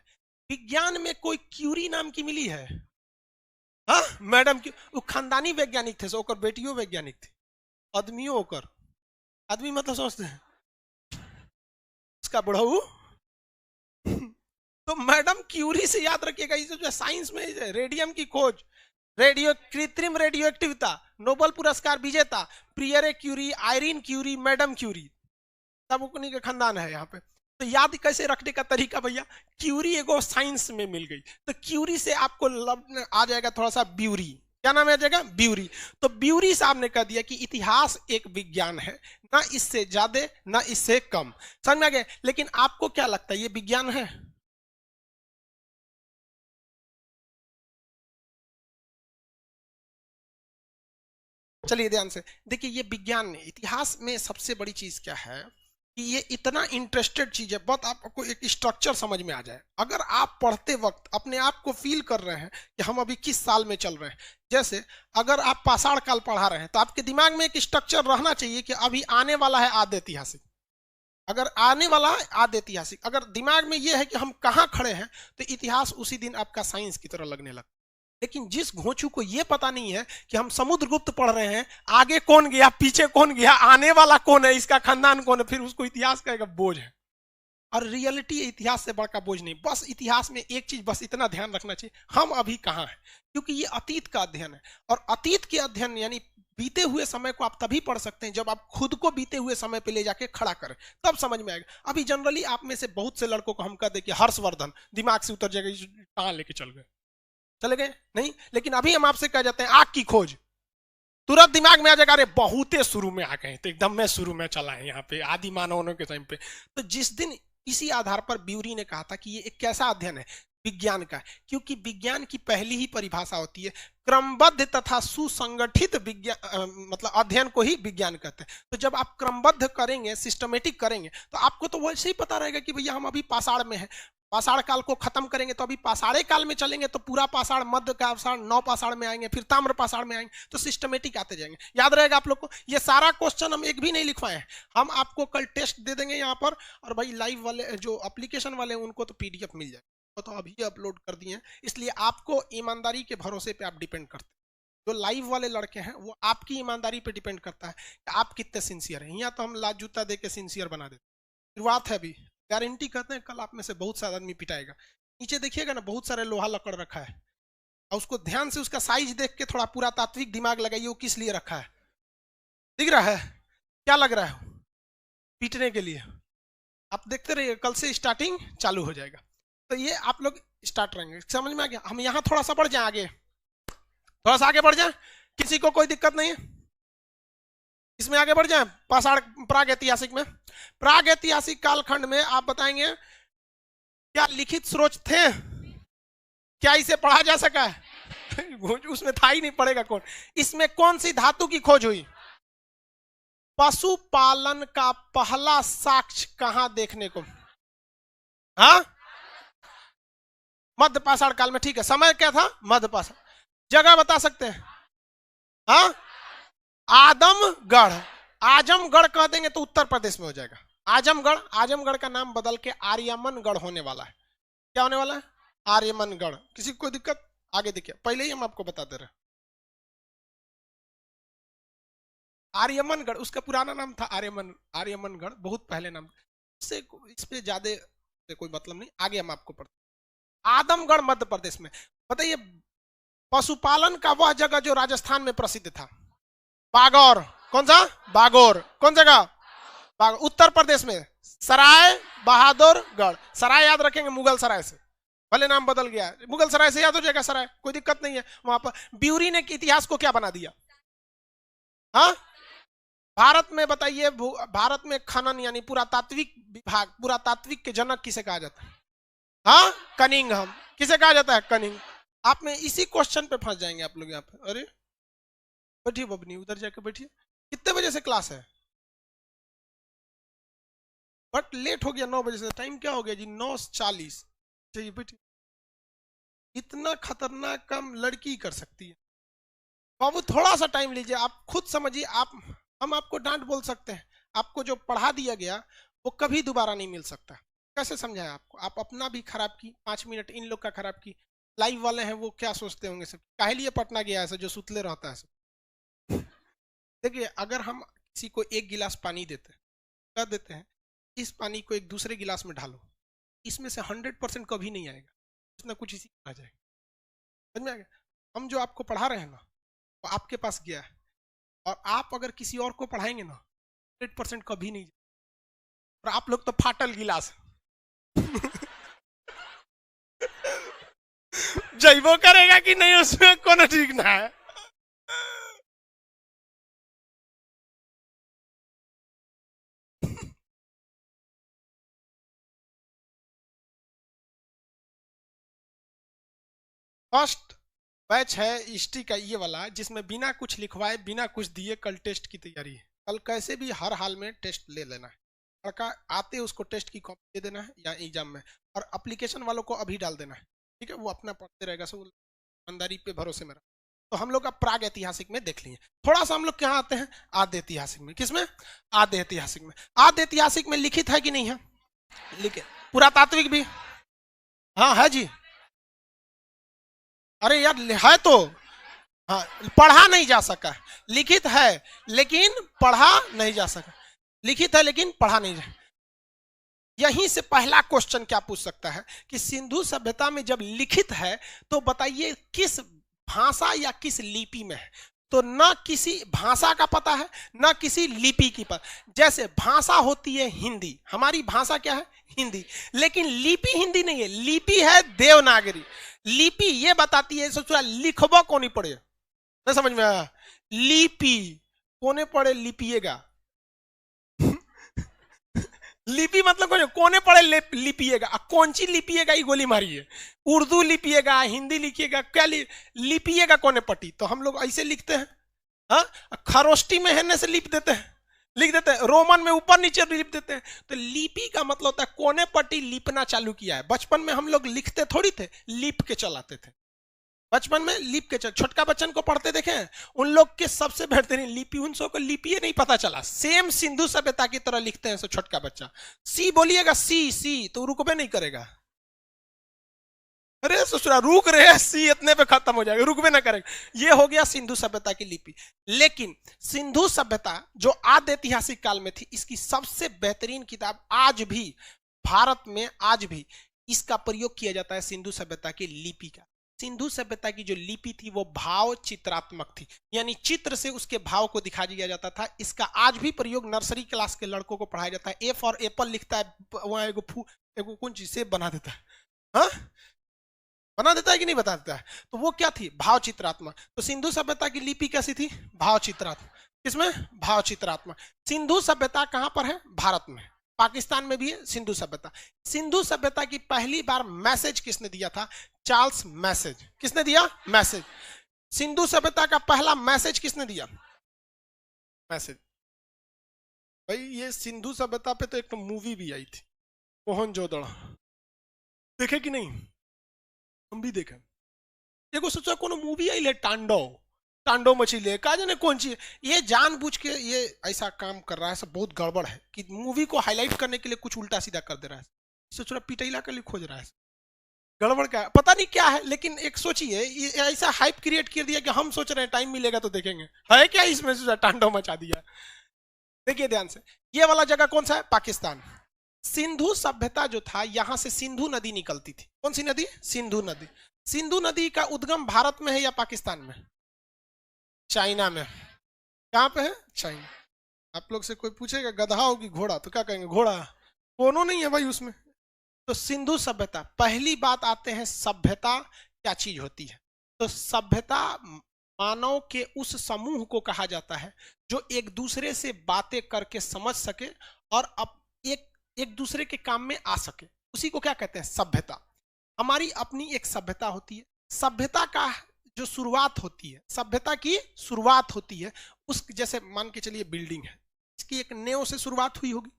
[SPEAKER 1] विज्ञान में कोई क्यूरी नाम की मिली है? हाँ मैडम की, वो खानदानी वैज्ञानिक थे, सो बेटियों वैज्ञानिक थे। आदमियों कर, आदमी मतलब समझते हैं उसका बुढ़ऊ। तो मैडम क्यूरी से याद रखिएगा, इसे जो साइंस में रेडियम की खोज, रेडियो कृत्रिम रेडियो एक्टिविता, नोबेल पुरस्कार विजेता Pierre Curie, Irene Curie, madam Curie, सब उन्हीं के खानदान है यहाँ पे। तो याद कैसे रखने का तरीका भैया, क्यूरी एगो साइंस में मिल गई, तो क्यूरी से आपको आ जाएगा थोड़ा सा ब्यूरी। क्या नाम आ जाएगा? ब्यूरी। तो ब्यूरी साहब ने कह दिया कि इतिहास एक विज्ञान है, ना इससे ज्यादा ना इससे कम। समझ में आ गया? लेकिन आपको क्या लगता है ये विज्ञान है? चलिए ध्यान से देखिए, ये विज्ञान नहीं, इतिहास में सबसे बड़ी चीज क्या है कि ये इतना इंटरेस्टेड चीज है, बहुत आपको एक स्ट्रक्चर समझ में आ जाए। अगर आप पढ़ते वक्त अपने आप को फील कर रहे हैं कि हम अभी किस साल में चल रहे हैं, जैसे अगर आप पाषाण काल पढ़ा रहे हैं तो आपके दिमाग में एक स्ट्रक्चर रहना चाहिए कि अभी आने वाला है आदि ऐतिहासिक। अगर आने वाला है आदि ऐतिहासिक, अगर दिमाग में यह है कि हम कहाँ खड़े हैं, तो इतिहास उसी दिन आपका साइंस की तरह लगने लगता। लेकिन जिस घोंचू को यह पता नहीं है कि हम समुद्रगुप्त पढ़ रहे हैं, आगे कौन गया पीछे कौन गया आने वाला कौन है इसका खानदान कौन है, फिर उसको इतिहास का एक बोझ है। और रियलिटी इतिहास से बड़ा बोझ नहीं। बस इतिहास में एक चीज बस इतना ध्यान रखना चाहिए, हम अभी कहाँ हैं, क्योंकि ये अतीत का अध्ययन है। और अतीत के अध्ययन यानी बीते हुए समय को आप तभी पढ़ सकते हैं जब आप खुद को बीते हुए समय पे ले जाके खड़ा करें, तब समझ में आएगा। अभी जनरली आप में से बहुत से लड़कों को हम कह दे कि हर्षवर्धन, दिमाग से उतर जाएगा कहाँ लेके चल गए, चले गए नहीं। लेकिन अभी हम आपसे कह जाते हैं आग की खोज, तुरंत दिमाग में आ जाएगा अरे बहुते शुरू में आ गए, तो एकदम में शुरू में चला है यहाँ पे आदि मानवों के टाइम पे। तो जिस दिन इसी आधार पर ब्यूरी ने कहा था कि ये एक कैसा अध्ययन है, विज्ञान का, क्योंकि विज्ञान की पहली ही परिभाषा होती है क्रमबद्ध तथा सुसंगठित विज्ञान, मतलब अध्ययन को ही विज्ञान कहते हैं। तो जब आप क्रमबद्ध करेंगे, सिस्टमेटिक करेंगे, तो आपको तो वैसे ही पता रहेगा कि भैया हम अभी पाषाण में हैं, पाषाण काल को खत्म करेंगे तो अभी पाषाणे काल में चलेंगे, तो पूरा पाषाण, मध्य का पाषाण, नौ पाषाण में आएंगे, फिर ताम्र पाषाण में आएंगे, तो सिस्टमेटिक आते जाएंगे। याद रहेगा आप लोग को? ये सारा क्वेश्चन हम एक भी नहीं लिखवाए हैं, हम आपको कल टेस्ट दे देंगे यहाँ पर, और भाई लाइव वाले जो एप्लीकेशन वाले उनको तो पीडीएफ मिल जाएगा, तो अभी अपलोड कर दिए हैं। इसलिए आपको ईमानदारी के भरोसे पे आप डिपेंड करते हैं। जो लाइव वाले लड़के हैं वो आपकी ईमानदारी पे डिपेंड करता है कि आप कितने सिंसियर हैं। यहाँ तो हम लात जूता दे के सिंसियर बना देते, शुरुआत है अभी, गारंटी कहते हैं कल आप में से बहुत सारा आदमी पिटाएगा। नीचे देखिएगा ना, बहुत सारे लोहा लकड़ रखा है, और उसको ध्यान से उसका साइज देख के थोड़ा पूरा तात्विक दिमाग लगाइए, वो किस लिए रखा है, दिख रहा है? क्या लग रहा है? पीटने के लिए। आप देखते रहिए, कल से स्टार्टिंग चालू हो जाएगा। तो ये आप लोग स्टार्ट रहेंगे, समझ में आ गया? हम यहाँ थोड़ा सा बढ़ जाए आगे, थोड़ा सा आगे बढ़ जाए, किसी को कोई दिक्कत नहीं है इसमें? आगे बढ़ जाए पाषाण प्राग ऐतिहासिक में, प्राग ऐतिहासिक कालखंड में आप बताएंगे क्या लिखित स्रोत थे, क्या इसे पढ़ा जा सका है? उसमें था ही नहीं, पढ़ेगा कौन? इसमें कौन सी धातु की खोज हुई? पशुपालन का पहला साक्ष्य कहां देखने को? हाँ, मध्य पाषाण काल में। ठीक है, समय क्या था? मध्य पाषाण। जगह बता सकते हैं? हाँ, आदमगढ़। आजमगढ़ कह देंगे तो उत्तर प्रदेश में हो जाएगा आजमगढ़। आजमगढ़ का नाम बदल के आर्यमनगढ़ होने वाला है। क्या होने वाला है? आर्यमनगढ़। किसी को कोई दिक्कत? आगे देखिए, पहले ही हम आपको बता दे रहे हैं। आर्यमनगढ़ उसका पुराना नाम था, आर्यमनगढ़ बहुत पहले नाम। इससे इस पे ज्यादा कोई मतलब नहीं, आगे हम आपको पढ़ते। आदमगढ़ मध्य प्रदेश में। बताइए, पशुपालन का वह जगह जो राजस्थान में प्रसिद्ध था, बागौर। कौन सा? बागौर। कौन जगह? बागौर। उत्तर प्रदेश में सराय बहादुरगढ़। सराय याद रखेंगे मुगल सराय से, भले नाम बदल गया, मुगल सराय से याद हो जाएगा सराय, कोई दिक्कत नहीं है। वहां पर ब्यूरी ने इतिहास को क्या बना दिया? हाँ, भारत में बताइए, भारत में खनन यानी पुरातात्विक विभाग, पुरातात्विक के जनक किसे कहा जाता है? हाँ, कनिंघम। किसे कहा जाता है? कनिंग। आप में इसी क्वेश्चन पे फंस जाएंगे आप लोग यहाँ पे। अरे बैठिए बबनी, उधर जाके बैठिए। कितने बजे से क्लास है? बट लेट हो गया 9 बजे से। टाइम क्या हो गया जी? 9:40। चलिए बैठिए। इतना खतरनाक काम लड़की कर सकती है? बाबू थोड़ा सा टाइम लीजिए, आप खुद समझिए। आप, हम आपको डांट बोल सकते हैं, आपको जो पढ़ा दिया गया वो कभी दोबारा नहीं मिल सकता। कैसे समझाएं आपको? आप अपना भी खराब की, 5 मिनट इन लोग का खराब की। लाइव वाले हैं वो क्या सोचते होंगे सब, काहे लिए पटना गया है जो सुतले रहता है सब। देखिए, अगर हम किसी को एक गिलास पानी देते हैं, कह देते हैं इस पानी को एक दूसरे गिलास में ढालो, इसमें से 100% कभी नहीं आएगा, कुछ ना कुछ इसी में आ जाएगा। समझ में आ गया? हम जो आपको पढ़ा रहे हैं ना, वो आपके पास गया है, और आप अगर किसी और को पढ़ाएंगे ना, 100% कभी नहीं जाएगा। और आप लोग तो फाटल गिलास जैबो करेगा कि नहीं उसमें कोनो ठीक ना है। फर्स्ट बैच है हिस्ट्री का ये वाला, जिसमें बिना कुछ लिखवाए बिना कुछ दिए कल टेस्ट की तैयारी है। कल कैसे भी हर हाल में टेस्ट ले लेना है, लड़का आते उसको टेस्ट की कॉपी दे देना है या एग्जाम में, और एप्लीकेशन वालों को अभी डाल देना है। ठीक है, वो अपना पढ़ते रहेगा, सब ईमानदारी पे भरोसे में रहा। तो हम लोग का प्राग ऐतिहासिक में देख लिए। थोड़ा सा हम लोग क्या आते हैं आद्य ऐतिहासिक में। किसमें? आद्य ऐतिहासिक में। आद्य ऐतिहासिक में लिखित है कि नहीं है? लिखित। पुरातात्विक भी? हाँ है जी। अरे यार है तो, हाँ, पढ़ा नहीं जा सका, लिखित है लेकिन पढ़ा नहीं जा सका। लिखित है लेकिन पढ़ा नहीं जा। यहीं से पहला क्वेश्चन क्या पूछ सकता है कि सिंधु सभ्यता में जब लिखित है तो बताइए किस भाषा या किस लिपि में है? तो ना किसी भाषा का पता है ना किसी लिपि की पता। जैसे भाषा होती है हिंदी, हमारी भाषा क्या है? हिंदी, लेकिन लिपि हिंदी नहीं है, लिपि है देवनागरी। लिपि ये बताती है सोचा लिखबो कोनी पड़े, नहीं समझ में आया? लिपि कोने पड़े लिपिएगा लिपि मतलब कोने पड़े लिपिएगा, कौन सी लिपिएगा ये गोली मारिए। उर्दू लिपिएगा, हिंदी लिखिएगा, क्या लिपिएगा कोने पट्टी। तो हम लोग ऐसे लिखते हैं, हाँ, खरोष्टी में है से लिप देते हैं, लिख देते हैं, रोमन में ऊपर नीचे लिप देते हैं। तो लिपि का मतलब होता है कोने पट्टी लिपना चालू किया है। बचपन में हम लोग लिखते थोड़ी थे, लिप के चलाते थे। बचपन में लिप के छोटका बच्चन को पढ़ते देखे, उन लोग के सबसे बेहतरीन लिपि, उन सबको लिपि नहीं पता चला, सेम सिंधु सभ्यता की तरह लिखते हैं। सो छोटका बच्चा सी बोलिएगा, सी सी तो रुकबे नहीं करेगा। अरे ससुरा रुक रहे हैं, सी इतने पे खत्म हो जाएगा, रुकबे ना करेगा। ये हो गया सिंधु सभ्यता की लिपि। लेकिन सिंधु सभ्यता जो आद्य ऐतिहासिक काल में थी, इसकी सबसे बेहतरीन किताब आज भी भारत में आज भी इसका प्रयोग किया जाता है, सिंधु सभ्यता की लिपि का। सिंधु सभ्यता की जो लिपि थी वो भाव चित्रात्मक थी, यानी चित्र से उसके भाव को दिखा दिया जाता था। इसका आज भी प्रयोग नर्सरी क्लास के लड़कों को पढ़ाया जाता है। ए फॉर एप्पल लिखता है, वहां एगो कौन चीज सेब बना देता है, हाँ बना देता है कि नहीं बता देता है। तो वो क्या थी? भाव चित्रात्मक। तो सिंधु सभ्यता की लिपि कैसी थी? भाव चित्रात्मक। किसमें? भाव चित्रात्मक। सिंधु सभ्यता कहां पर है? भारत में। पाकिस्तान में भी है सिंधु सभ्यता। सिंधु सभ्यता की पहली बार मैसेज किसने दिया था? Charles message. किसने दिया? मैसेज। सिंधु सभ्यता का पहला मैसेज किसने दिया? मैसेज। भाई ये सिंधु सभ्यता पे तो एक तो मूवी भी आई थी, मोहनजोदड़ो, देखे कि नहीं? हम भी देखे। देखो सोचा कोनो मूवी आई ले टांडव, टांडव मछली का जाने कौन सी, ये जानबूझ के ये ऐसा काम कर रहा है, सब बहुत गड़बड़ है कि मूवी को हाईलाइट करने के लिए कुछ उल्टा सीधा कर दे रहा है। सोच पिटैला के लिए खोज रहा है, गड़बड़ क्या है पता नहीं क्या है। लेकिन एक सोचिए, ये ऐसा हाइप क्रिएट कर दिया कि हम सोच रहे हैं टाइम मिलेगा तो देखेंगे, है क्या इसमें? सोचा टांडव मचा दिया। देखिए ध्यान से, ये वाला जगह कौन सा है? पाकिस्तान। सिंधु सभ्यता जो था, यहां से सिंधु नदी निकलती थी। कौन सी नदी? सिंधु नदी। सिंधु नदी का उद्गम भारत में है या पाकिस्तान में? चाइना में। कहां पे है? चाइना। आप लोग से कोई पूछेगा गधा हो कि घोड़ा, तो क्या कहेंगे? घोड़ा। कोनो नहीं है भाई उसमें। तो सिंधु सभ्यता, पहली बात आते हैं सभ्यता क्या चीज होती है। तो सभ्यता मानव के उस समूह को कहा जाता है जो एक दूसरे से बातें करके समझ सके और अब एक दूसरे के काम में आ सके, उसी को क्या कहते हैं? सभ्यता। हमारी अपनी एक सभ्यता होती है। सभ्यता का जो शुरुआत होती है, सभ्यता की शुरुआत होती है उस, जैसे मान के चलिए बिल्डिंग है, इसकी एक नींव से शुरुआत हुई होगी,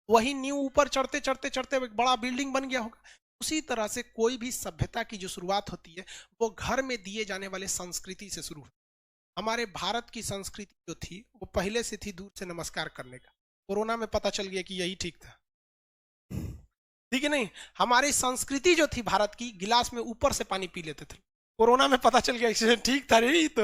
[SPEAKER 1] वही नींव ऊपर चढ़ते चढ़ते चढ़ते एक बड़ा बिल्डिंग बन गया होगा। उसी तरह से कोई भी सभ्यता की जो शुरुआत होती है वो घर में दिए जाने वाले संस्कृति से शुरू होती है। हमारे भारत की संस्कृति जो थी वो पहले से थी दूर से नमस्कार करने का। कोरोना में पता चल गया कि यही ठीक था, ठीक है नहीं? हमारी संस्कृति जो थी भारत की, गिलास में ऊपर से पानी पी लेते थे, कोरोना में पता चल गया इससे ठीक था रे तो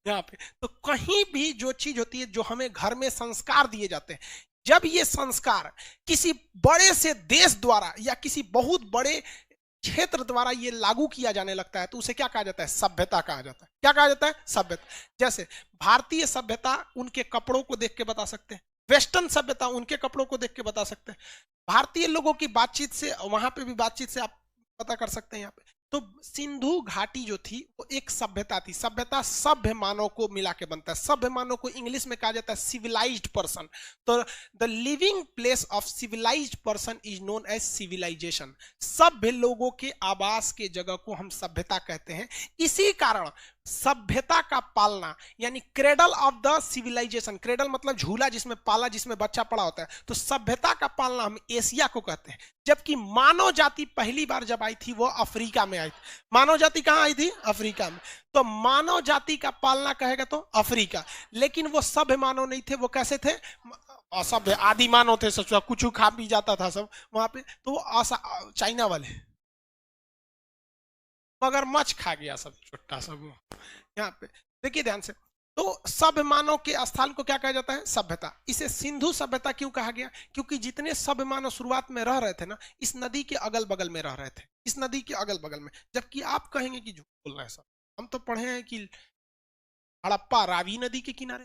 [SPEAKER 1] यहाँ पे। तो कहीं भी जो चीज होती है, जो हमें घर में संस्कार दिए जाते हैं, जब ये संस्कार किसी बड़े से देश द्वारा या किसी बहुत बड़े क्षेत्र द्वारा ये लागू किया जाने लगता है, तो उसे क्या कहा जाता है? सभ्यता कहा जाता है। क्या कहा जाता है? सभ्यता। जैसे भारतीय सभ्यता उनके कपड़ों को देख के बता सकते हैं, वेस्टर्न सभ्यता उनके कपड़ों को देख के बता सकते हैं, भारतीय लोगों की बातचीत से, वहां पे भी बातचीत से आप पता कर सकते हैं यहाँ पे। तो सिंधु घाटी जो थी वो एक सभ्यता थी। सभ्यता सभ्य मानव को मिला के बनता है। सभ्य मानव को इंग्लिश में कहा जाता है सिविलाइज्ड पर्सन। तो the living place of civilised person is known as civilisation. सभ्य लोगों के आवास के जगह को हम सभ्यता कहते हैं। इसी कारण सभ्यता का पालना यानी cradle of the civilisation, cradle मतलब झूला जिसमें पाला, जिसमें बच्चा पड़ा होता है, तो सभ्यता का पालना हम एशिया को कहते हैं। जबकि मानव जाति पहली बार जब आई थी वो अफ्रीका में आई थी। मानव जाति कहां आई थी? अफ्रीका में। तो मानव जाति का पालना कहेगा तो अफ्रीका। लेकिन वो सभ्य मानव नहीं थे। वो कैसे थे? असभ्य आदि मानव थे, सब कुछ खा पी जाता था सब वहां पे। तो वो चाइना वाले मगरमच्छ खा गया सब, छोटा सब यहाँ पे। देखिए ध्यान से, तो सभ्य मानव के स्थान को क्या कहा जाता है? सभ्यता। इसे सिंधु सभ्यता क्यों कहा गया? क्योंकि जितने सभ्य मानव शुरुआत में रह रहे थे ना, इस नदी के अगल बगल में रह रहे थे, इस नदी के अगल बगल में। जबकि आप कहेंगे कि झूठ बोल रहे हैं सब, हम तो पढ़े हैं कि हड़प्पा रावी नदी के किनारे,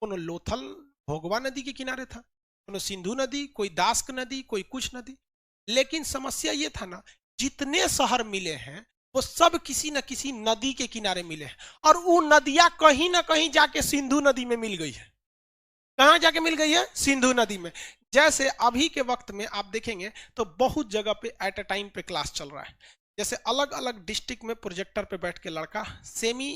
[SPEAKER 1] कोनो लोथल भोगवा नदी के किनारे था, कोनो सिंधु नदी, कोई दास्क नदी, कोई कुछ नदी। लेकिन समस्या ये था ना, जितने शहर मिले हैं वो सब किसी न किसी नदी के किनारे मिले हैं, और वो नदियां कहीं ना कहीं जाके सिंधु नदी में मिल गई है। कहां जाके मिल गई है? सिंधु नदी में। जैसे अभी के वक्त में आप देखेंगे तो बहुत जगह पे एट अ टाइम पे क्लास चल रहा है। जैसे अलग अलग डिस्ट्रिक्ट में प्रोजेक्टर पे बैठ के लड़का सेमी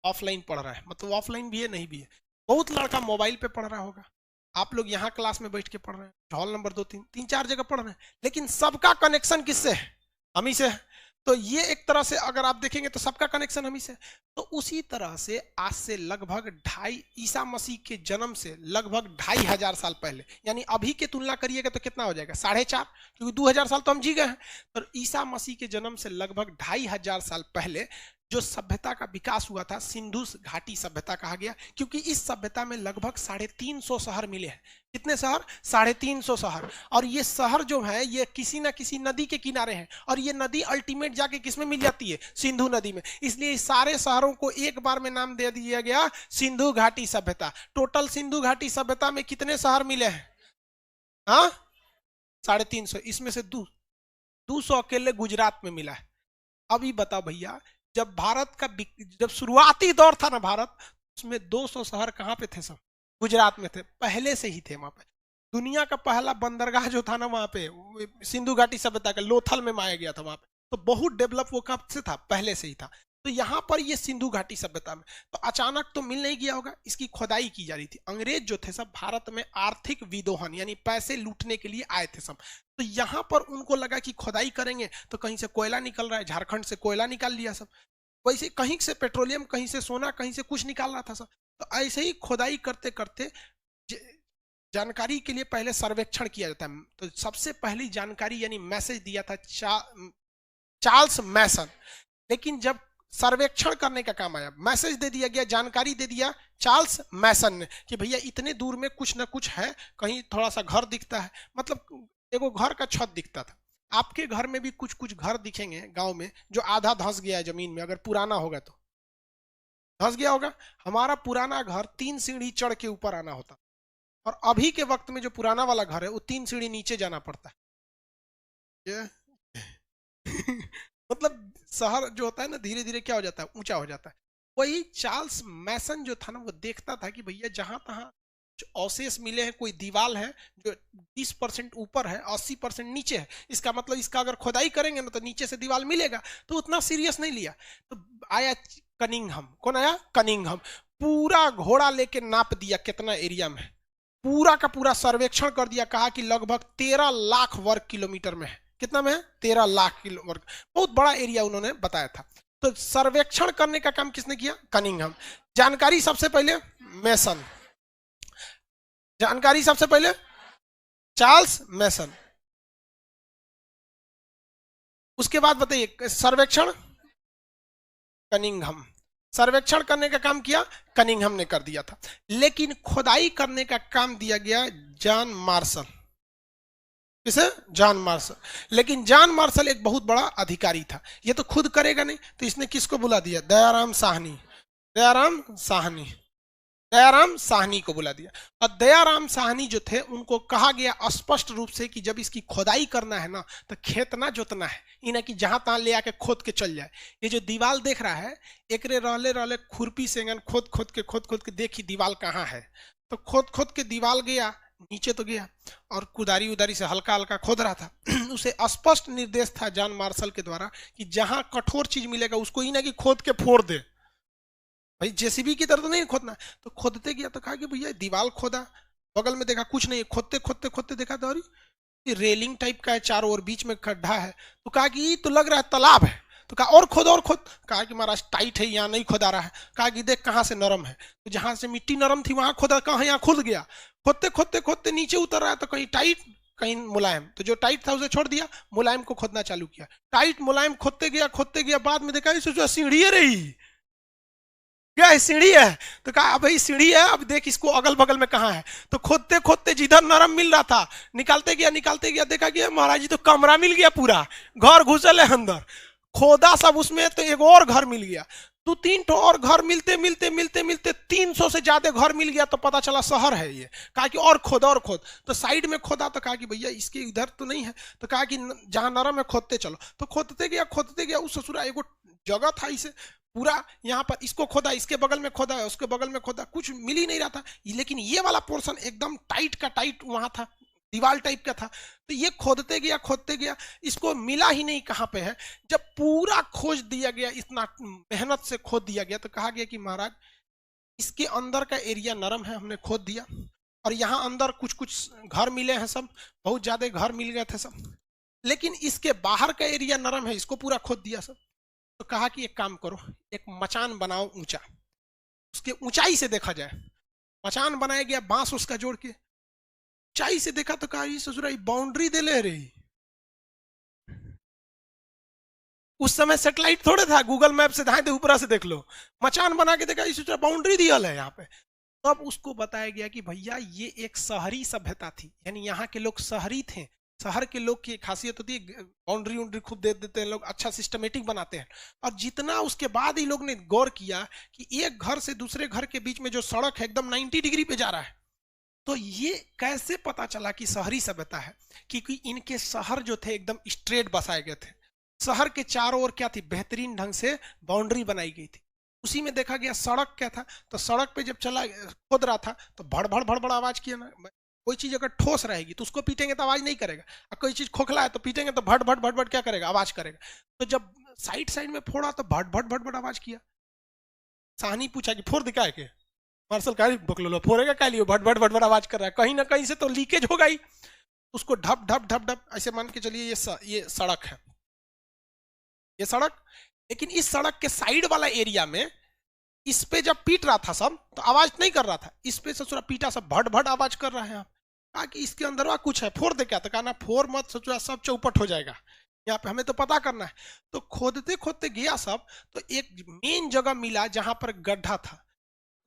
[SPEAKER 1] ऑफलाइन पढ़ रहा है, मतलब ऑफलाइन भी है नहीं भी है। बहुत लड़का मोबाइल पे पढ़ रहा होगा। आप लोग यहाँ क्लास में बैठ के पढ़ रहे हैं, हॉल नंबर 2 3 4 जगह पढ़ रहे हैं, लेकिन सबका कनेक्शन किससे है? हम ही से है। तो ये एक तरह से अगर आप देखेंगे तो सबका कनेक्शन हम ही से। तो उसी तरह से आज से लगभग ईसा मसीह के जन्म से लगभग 2500 साल पहले, यानी अभी के तुलना करिएगा तो कितना हो जाएगा? 4.5, क्योंकि 2000 साल तो हम जी गए हैं। तो ईसा मसीह के जन्म से लगभग 2500 साल पहले जो सभ्यता का विकास हुआ था, सिंधु घाटी सभ्यता कहा गया, क्योंकि इस सभ्यता में लगभग 350 शहर मिले हैं। कितने शहर? 350 शहर। और ये शहर जो है ये किसी ना किसी नदी के किनारे हैं, और ये नदी अल्टीमेट जाके किसमें मिल जाती है? सिंधु नदी में। इसलिए इस सारे शहरों को एक बार में नाम दे दिया गया सिंधु घाटी सभ्यता। टोटल सिंधु घाटी सभ्यता में कितने शहर मिले हैं? हाँ, 350। इसमें से 200 अकेले गुजरात में मिला है। अभी बताओ भैया, जब भारत का जब शुरुआती दौर था ना भारत, उसमें 200 शहर कहां पे थे? सब गुजरात में थे, पहले से ही थे वहां पे। दुनिया का पहला बंदरगाह जो था ना वहां पे, सिंधु घाटी सभ्यता का लोथल में माया गया था वहां पे। तो बहुत डेवलप वो कब से था? पहले से ही था। तो यहाँ पर ये सिंधु घाटी सभ्यता में तो अचानक तो मिल नहीं गया होगा, इसकी खोदाई की जा रही थी। अंग्रेज जो थे सब भारत में आर्थिक विदोहन यानी पैसे लूटने के लिए आए थे सब। तो यहाँ पर उनको लगा कि खोदाई करेंगे तो कहीं से कोयला निकल रहा है, झारखंड से कोयला निकाल लिया सब, वैसे कहीं से पेट्रोलियम, कहीं से सोना, कहीं से कुछ निकाल रहा था सब। तो ऐसे ही खोदाई करते करते जानकारी के लिए पहले सर्वेक्षण किया जाता है। तो सबसे पहली जानकारी यानी मैसेज दिया था चार्ल्स मैसन। लेकिन जब सर्वेक्षण करने का काम आया, मैसेज दे दिया गया, जानकारी दे दिया चार्ल्स मैसन ने कि भैया इतने दूर में कुछ ना कुछ है, कहीं थोड़ा सा घर दिखता है, मतलब एगो घर का छत दिखता था। आपके घर में भी कुछ कुछ घर दिखेंगे गांव में जो आधा धंस गया है जमीन में, अगर पुराना होगा तो धंस गया होगा। हमारा पुराना घर 3 सीढ़ी चढ़ के ऊपर आना होता, और अभी के वक्त में जो पुराना वाला घर है वो 3 सीढ़ी नीचे जाना पड़ता है। मतलब शहर जो होता है ना, धीरे धीरे क्या हो जाता है? ऊंचा हो जाता है। वही चार्ल्स मैसन जो था ना, वो देखता था कि भैया जहां तहां अवशेष मिले हैं, कोई दीवार है जो 20% ऊपर है, 80% नीचे है, इसका मतलब इसका अगर खोदाई करेंगे ना तो नीचे से दीवार मिलेगा। तो उतना सीरियस नहीं लिया। तो आया कनिंघम। कौन आया? कनिंघम। पूरा घोड़ा लेके नाप दिया कितना एरिया में, पूरा का पूरा सर्वेक्षण कर दिया। कहा कि लगभग 13 लाख वर्ग किलोमीटर में है। कितना में है? 13 लाख किलो वर्ग। बहुत बड़ा एरिया उन्होंने बताया था। तो सर्वेक्षण करने का काम किसने किया? कनिंघम। जानकारी सबसे पहले मैसन, जानकारी सबसे पहले चार्ल्स मैसन। उसके बाद बताइए सर्वेक्षण कनिंघम। सर्वेक्षण करने का काम किया कनिंघम ने कर दिया था, लेकिन खुदाई करने का काम दिया गया जॉन मार्शल। किसे? John Marshall. लेकिन जॉन मार्शल एक बहुत बड़ा अधिकारी था, ये तो खुद करेगा नहीं, तो इसने किसको बुला दिया? दयाराम साहनी। दयाराम साहनी, दयाराम साहनी को बुला दिया। और दयाराम साहनी जो थे उनको कहा गया स्पष्ट रूप से कि जब इसकी खोदाई करना है ना, तो खेत ना जोतना है, इन्हें कि जहां तहां ले आके खोद के चल जाए। ये जो दीवाल देख रहा है, एकरे रहले रहले खुरपी से खोद खोद के देखी दीवाल कहाँ है, तो खोद खोद के दीवाल गया, नीचे तो गया और कुदारी उदारी से हल्का हल्का खोद रहा था। उसे स्पष्ट निर्देश था जॉन मार्शल के द्वारा कि जहां कठोर चीज मिलेगा उसको ही ना कि खोद के फोड़ दे, भाई जेसीबी की तरह तो नहीं खोदना। तो खोदते गया तो कहा कि भैया दीवार खोदा, बगल में देखा कुछ नहीं, खोदते खोदते खोदते देखा तो ये रेलिंग टाइप का है, चारों ओर बीच में खड्डा है, तो कहा कि ये तो लग रहा है तालाब है। तो कहा और खोद और खोद। कहा कि महाराज टाइट है, यहाँ नहीं खोदा रहा है। कहा कि देख कहाँ से नरम है, तो जहां से मिट्टी नरम थी वहां खोदा, कहाँ यहाँ खुद गया। खोदते खोदते खोदते नीचे उतर रहा है, तो कहीं टाइट कहीं मुलायम, तो जो टाइट था उसे छोड़ दिया, मुलायम को खोदना चालू किया। टाइट मुलायम खोदते गया, बाद में देखा इसे सीढ़ी रही, क्या है? सीढ़ी है। तो कहा भाई सीढ़ी है, अब देख इसको अगल बगल में कहाँ है। तो खोदते खोदते जिधर नरम मिल रहा था निकालते गया, देखा कि महाराज जी तो कमरा मिल गया, पूरा घर घुसल है अंदर। खोदा सब उसमें, तो एक और घर मिल गया। दो तीन तो और घर मिलते मिलते मिलते मिलते 300 से ज्यादा घर मिल गया, तो पता चला शहर है ये। कहा कि और खोद और खोद, तो साइड में खोदा, तो कहा कि भैया इसके इधर तो नहीं है, तो कहा कि जहां नरम है खोदते चलो। तो खोदते गया, उस ससुरा एगो जगह था इसे पूरा, यहाँ पर इसको खोदा, इसके बगल में खोदा, उसके बगल में खोदा, कुछ मिल ही नहीं रहा था। लेकिन ये वाला पोर्शन एकदम टाइट का टाइट वहां था, दीवार टाइप का था। तो ये खोदते गया, इसको मिला ही नहीं कहाँ पे है। जब पूरा खोज दिया गया, इतना मेहनत से खोद दिया गया, तो कहा गया कि महाराज इसके अंदर का एरिया नरम है, हमने खोद दिया, और यहाँ अंदर कुछ कुछ घर मिले हैं, सब बहुत ज्यादा घर मिल गए थे सब, लेकिन इसके बाहर का एरिया नरम है, इसको पूरा खोद दिया सब। तो कहा कि एक काम करो, एक मचान बनाओ ऊंचा, उसके ऊंचाई से देखा जाए। मचान बनाया गया बांस उसका जोड़ के, ऊंचाई से देखा तो कहा ये ससुरा बाउंड्री दे ले रही। उस समय सैटेलाइट थोड़े था, गूगल मैप से धाए ऊपर से देख लो, मचान बना के देखा ये बाउंड्री दिया है यहाँ पे। तब उसको बताया गया कि भैया ये एक शहरी सभ्यता थी, यानी यहाँ के लोग शहरी थे। शहर के लोग की खासियत होती है बाउंड्री उंड्री खूब दे देते हैं लोग, अच्छा सिस्टमेटिक बनाते हैं। और जितना उसके बाद ही लोग ने गौर किया कि एक घर से दूसरे घर के बीच में जो सड़क है एकदम 90 डिग्री पे जा रहा है, तो ये कैसे पता चला कि शहरी सभ्यता है? क्योंकि इनके शहर जो थे एकदम स्ट्रेट बसाए गए थे। शहर के चारों ओर क्या थी? बेहतरीन ढंग से बाउंड्री बनाई गई थी। उसी में देखा गया सड़क क्या था, तो सड़क पे जब चला खोद रहा था तो भड़ भड़ आवाज किया ना। कोई चीज अगर ठोस रहेगी तो उसको पीटेंगे तो आवाज नहीं करेगा, और कोई चीज खोखला है तो पीटेंगे तो भट भट क्या करेगा? आवाज करेगा। तो जब साइड साइड में फोड़ा तो भट भट आवाज किया। साहनी पूछा कि फोड़ दिखाए के? मार्शल कहा बकलो फोड़ेगा क्या लिए, भट भट आवाज कर रहा है, कहीं ना कहीं से तो लीकेज होगा ही। उसको ढप ढप ऐसे मान के चलिए ये सड़क है, ये सड़क। लेकिन इस सड़क के साइड वाला एरिया में इस पे जब पीट रहा था सब तो आवाज नहीं कर रहा था, इस पे ससुरा पीटा सब भट आवाज कर रहा है। कहा कि इसके अंदर कुछ है, फोड़ दे क्या? तो कहा ना फोड़ मत, ससुरा सब चौपट हो जाएगा, यहाँ पे हमें तो पता करना है। तो खोदते खोदते गया सब, तो एक मेन जगह मिला जहां पर गड्ढा था,